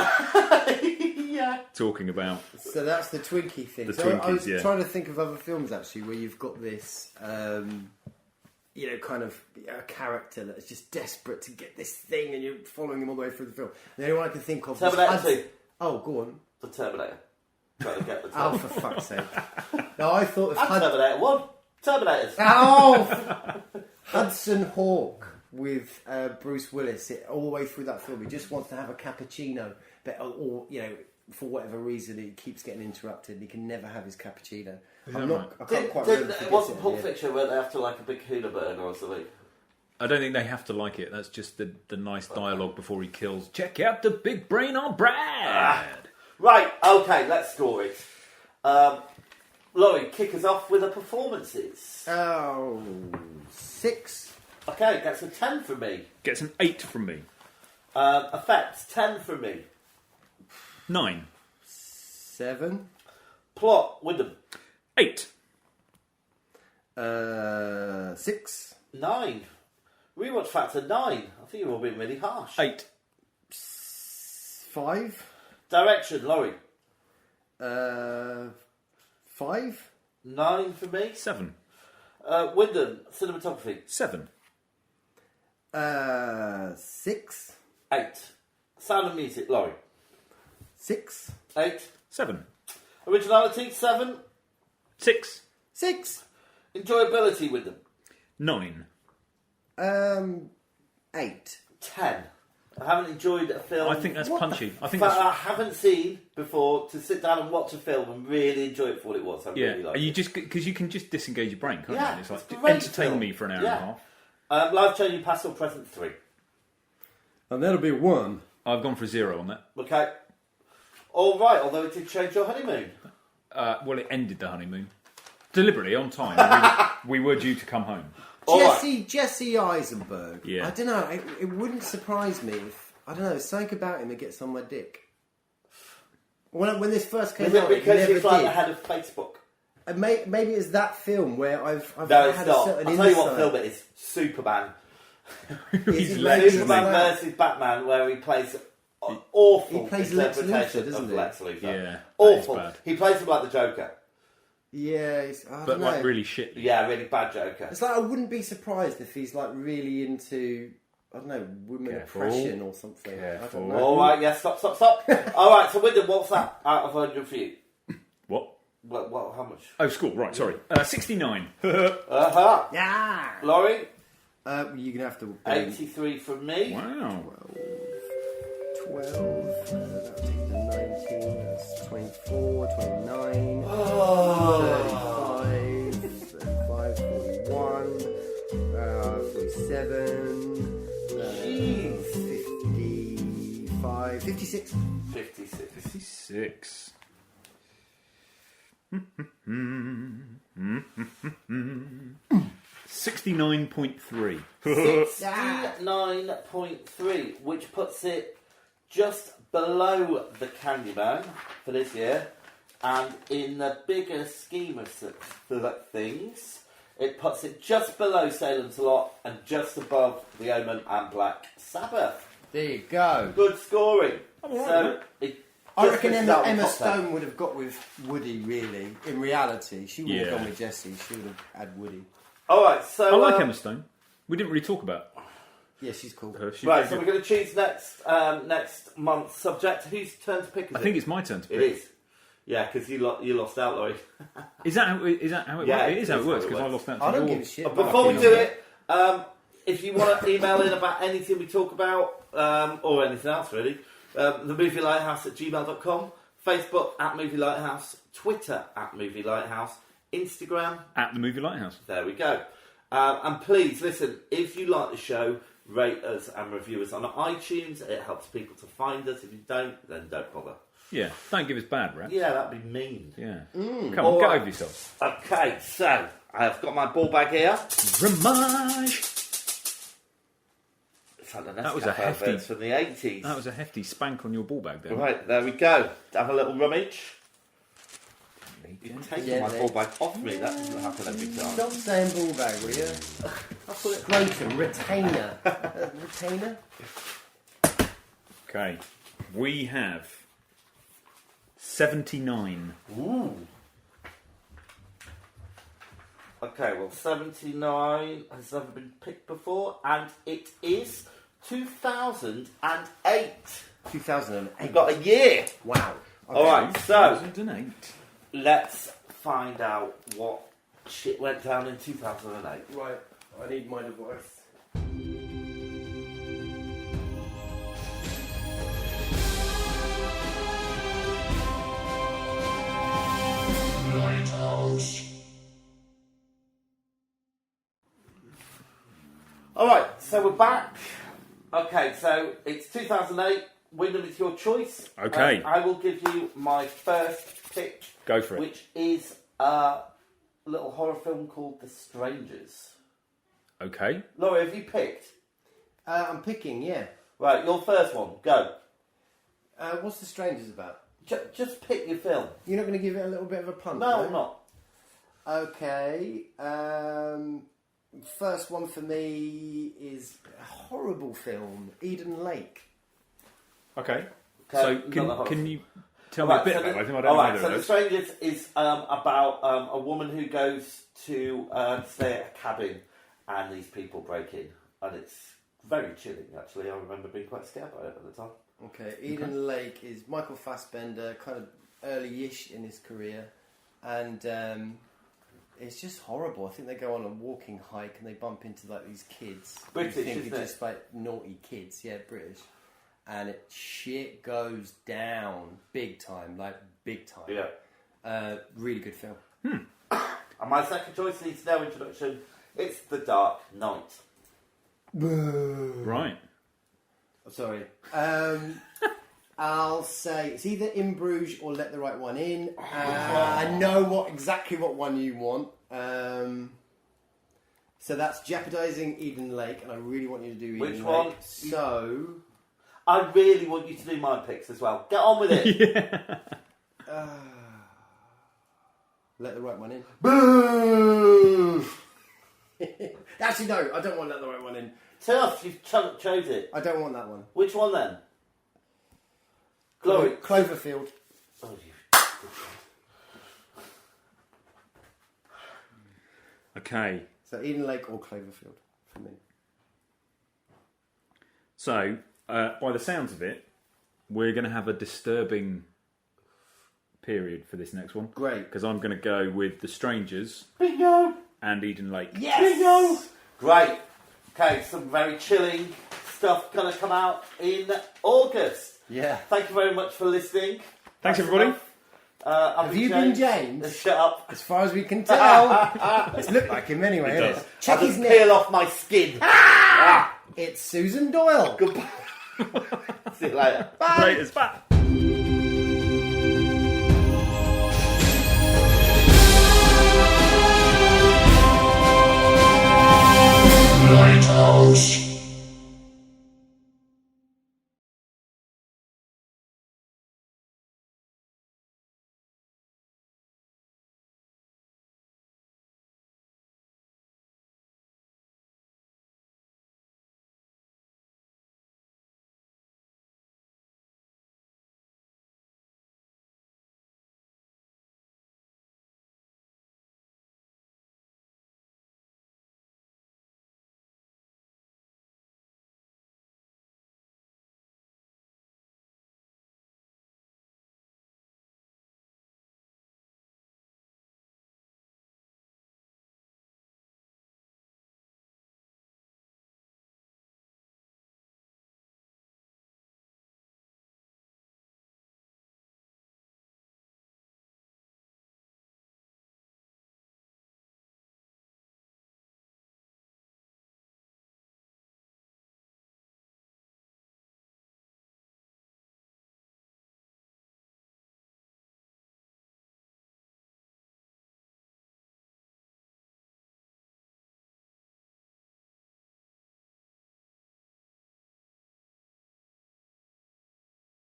Yeah. Talking about... So that's the Twinkie thing. The So I Twinkies, was trying to think of other films, actually, where you've got this... kind of a character that's just desperate to get this thing, and you're following him all the way through the film. The only one I can think of Terminator 2. Oh, go on. The Terminator. Trying to get the Oh, for fuck's sake. No, I thought... Terminator 1. Terminators. Oh! Hudson Hawk with Bruce Willis all the way through that film. He just wants to have a cappuccino, but for whatever reason, he keeps getting interrupted and he can never have his cappuccino. I can't quite remember. It wasn't Pulp Fiction where they have to like a big Hula burger or something. I don't think they have to like it. That's just the nice dialogue before he kills. Check out the big brain on Brad. Right, okay, let's score it. Laurie, kick us off with the performances. Oh, 6. Okay, gets a 10 from me. Gets an 8 from me. Effects, 10 from me. 9. 7. Plot, Wyndham. 8. 6. 9. Rewatch factor, 9. I think you're all being really harsh. 8. 5. Direction, Laurie. 5. 9 for me. 7. Wyndham, cinematography. 7. 6. 8. Sound and music, Laurie. 6. 8. 7. Originality, 7. 6. 6. Enjoyability, Wyndham. 9. 8. 10. I haven't enjoyed a film. I think that's punchy. I think that that's I haven't seen before. To sit down and watch a film and really enjoy it for what it was. I really like. You just because you can just disengage your brain, can't Yeah, you? It's like it's a great entertain film. me for an hour and a half. Life-changing past or present 3. And that'll be 1. I've gone for a 0 on that. Okay. All right. Although it did change your honeymoon. Well, it ended the honeymoon deliberately on time. we were due to come home. Jesse Eisenberg. Yeah. I don't know. It wouldn't surprise me if, I don't know, something about him that gets on my dick. When this first came Is it out, because it he's never like did. the head of Facebook? Maybe it's that film where I've No, it's had not. a certain I'll tell you what insight. film it is. Superman. Is it maybe Superman that? versus Batman, where he plays awful He plays Lex Luthor, interpretation doesn't of he? Lex Luthor. Yeah, that is Awful. bad. He plays him like the Joker. Yeah, I But don't know. like really shit. Yeah, really bad Joker. It's like I wouldn't be surprised if he's like really into, I don't know, women Careful. oppression or something. Careful. I don't know. All right, yeah, stop. All right, so Wyndham, what's that out of 100 for you? What? What? How much? Oh, school. Right. Sorry. 69. Yeah. Laurie, You're gonna have to. 83 from me. Wow. 12. That'll take you to 19. That's 24, 29. 35, 41, 47, Jeez. 55, 56. 56. 56. 69.3. 69.3, which puts it just below the Candyman for this year, and in the bigger scheme of things, it puts it just below Salem's Lot and just above The Omen and Black Sabbath. There you go. Good scoring. all right, So it I just reckon misses out on Emma top 10. Stone would have got with Woody, really. In reality, she would have Yeah. gone with Jesse. She would have had Woody. All right, so I like Emma Stone. We didn't really talk about Yeah, she's cool. her. She's Right, very so we're good. going to choose next month's subject. Whose turn to pick is I think it's my turn to pick. It is. Yeah, because you lost out, Laurie. Is that how it Yeah, works? It is how it works because I works. lost out. I to don't your- give a shit. But about before we that. do it, if you want to email in about anything we talk about, or anything else really, themovielighthouse@gmail.com, Facebook @Movie Lighthouse, Twitter @Movie Lighthouse, Instagram, At the Movie Lighthouse. there we go. And please, listen, if you like the show, rate us and review us on iTunes. It helps people to find us. If you don't, then don't bother. Yeah, don't give us bad rap. Yeah, that'd be mean. Yeah. Come on, All get right. over yourself. Okay, so I've got my ball bag here. Ramage. That was a hefty- from the 80s. That was a hefty spank on your ball bag there. Right, there we go. Have a little rummage. You've taken Yeah, my mate. ball bag off me. That doesn't happen every time. Stop saying ball bag, will you? Scrotum, retainer. Retainer? Okay. We have 79. Ooh. Okay, well, 79 has never been picked before, and it is 2008. 2008. We've got a year. Wow. All right, so 2008. let's find out what shit went down in 2008. Right, I need my device. All right, so we're back. Okay, so it's 2008. Wyndham, it's your choice. Okay. I will give you my first pick. Go for it. Which is a little horror film called The Strangers. Okay. Laura, have you picked? I'm picking, yeah. Right, your first one. Go. What's The Strangers about? Just pick your film. You're not going to give it a little bit of a punt? No, I'm not. Okay. First one for me is a horrible film, Eden Lake. Okay. Okay, So not can you tell Alright, me a bit so about the- it? I think I don't alright, know so The those. Strangers is about a woman who goes to stay at a cabin and these people break in. And it's very chilling, actually. I remember being quite scared by it at the time. Okay, Eden Lake is Michael Fassbender, kind of early-ish in his career, and it's just horrible. I think they go on a walking hike and they bump into like these kids. British, you think isn't are it? just like naughty kids. Yeah, British. and shit goes down big time, like big time. Yeah. Really good film. And my second choice needs no introduction. It's The Dark Knight. Right. Sorry. I'll say it's either In Bruges or Let the Right One In. I know exactly what one you want. So that's jeopardising Eden Lake, and I really want you to do Eden Which Lake. one? So I really want you to do my picks as well. Get on with it. Let the Right One In. Boo! Actually, no, I don't want Let the Right One In. Tough, you've chose it. I don't want that one. Which one then? Glory. Cloverfield. Oh, you. Okay. So Eden Lake or Cloverfield for me. So, by the sounds of it, we're going to have a disturbing period for this next one. Great. Because I'm going to go with The Strangers Bingo! and Eden Lake. Yes! Bingo! Great. Okay, some very chilling stuff going to come out in August. Yeah. Thank you very much for listening. Thanks, everybody. Have you been James? Shut up. As far as we can tell. It's looked like him anyway, It isn't does. it? Check I'll his just name. peel off my skin. It's Susan Doyle. Goodbye. See you later. Laters, bye. Lighthouse.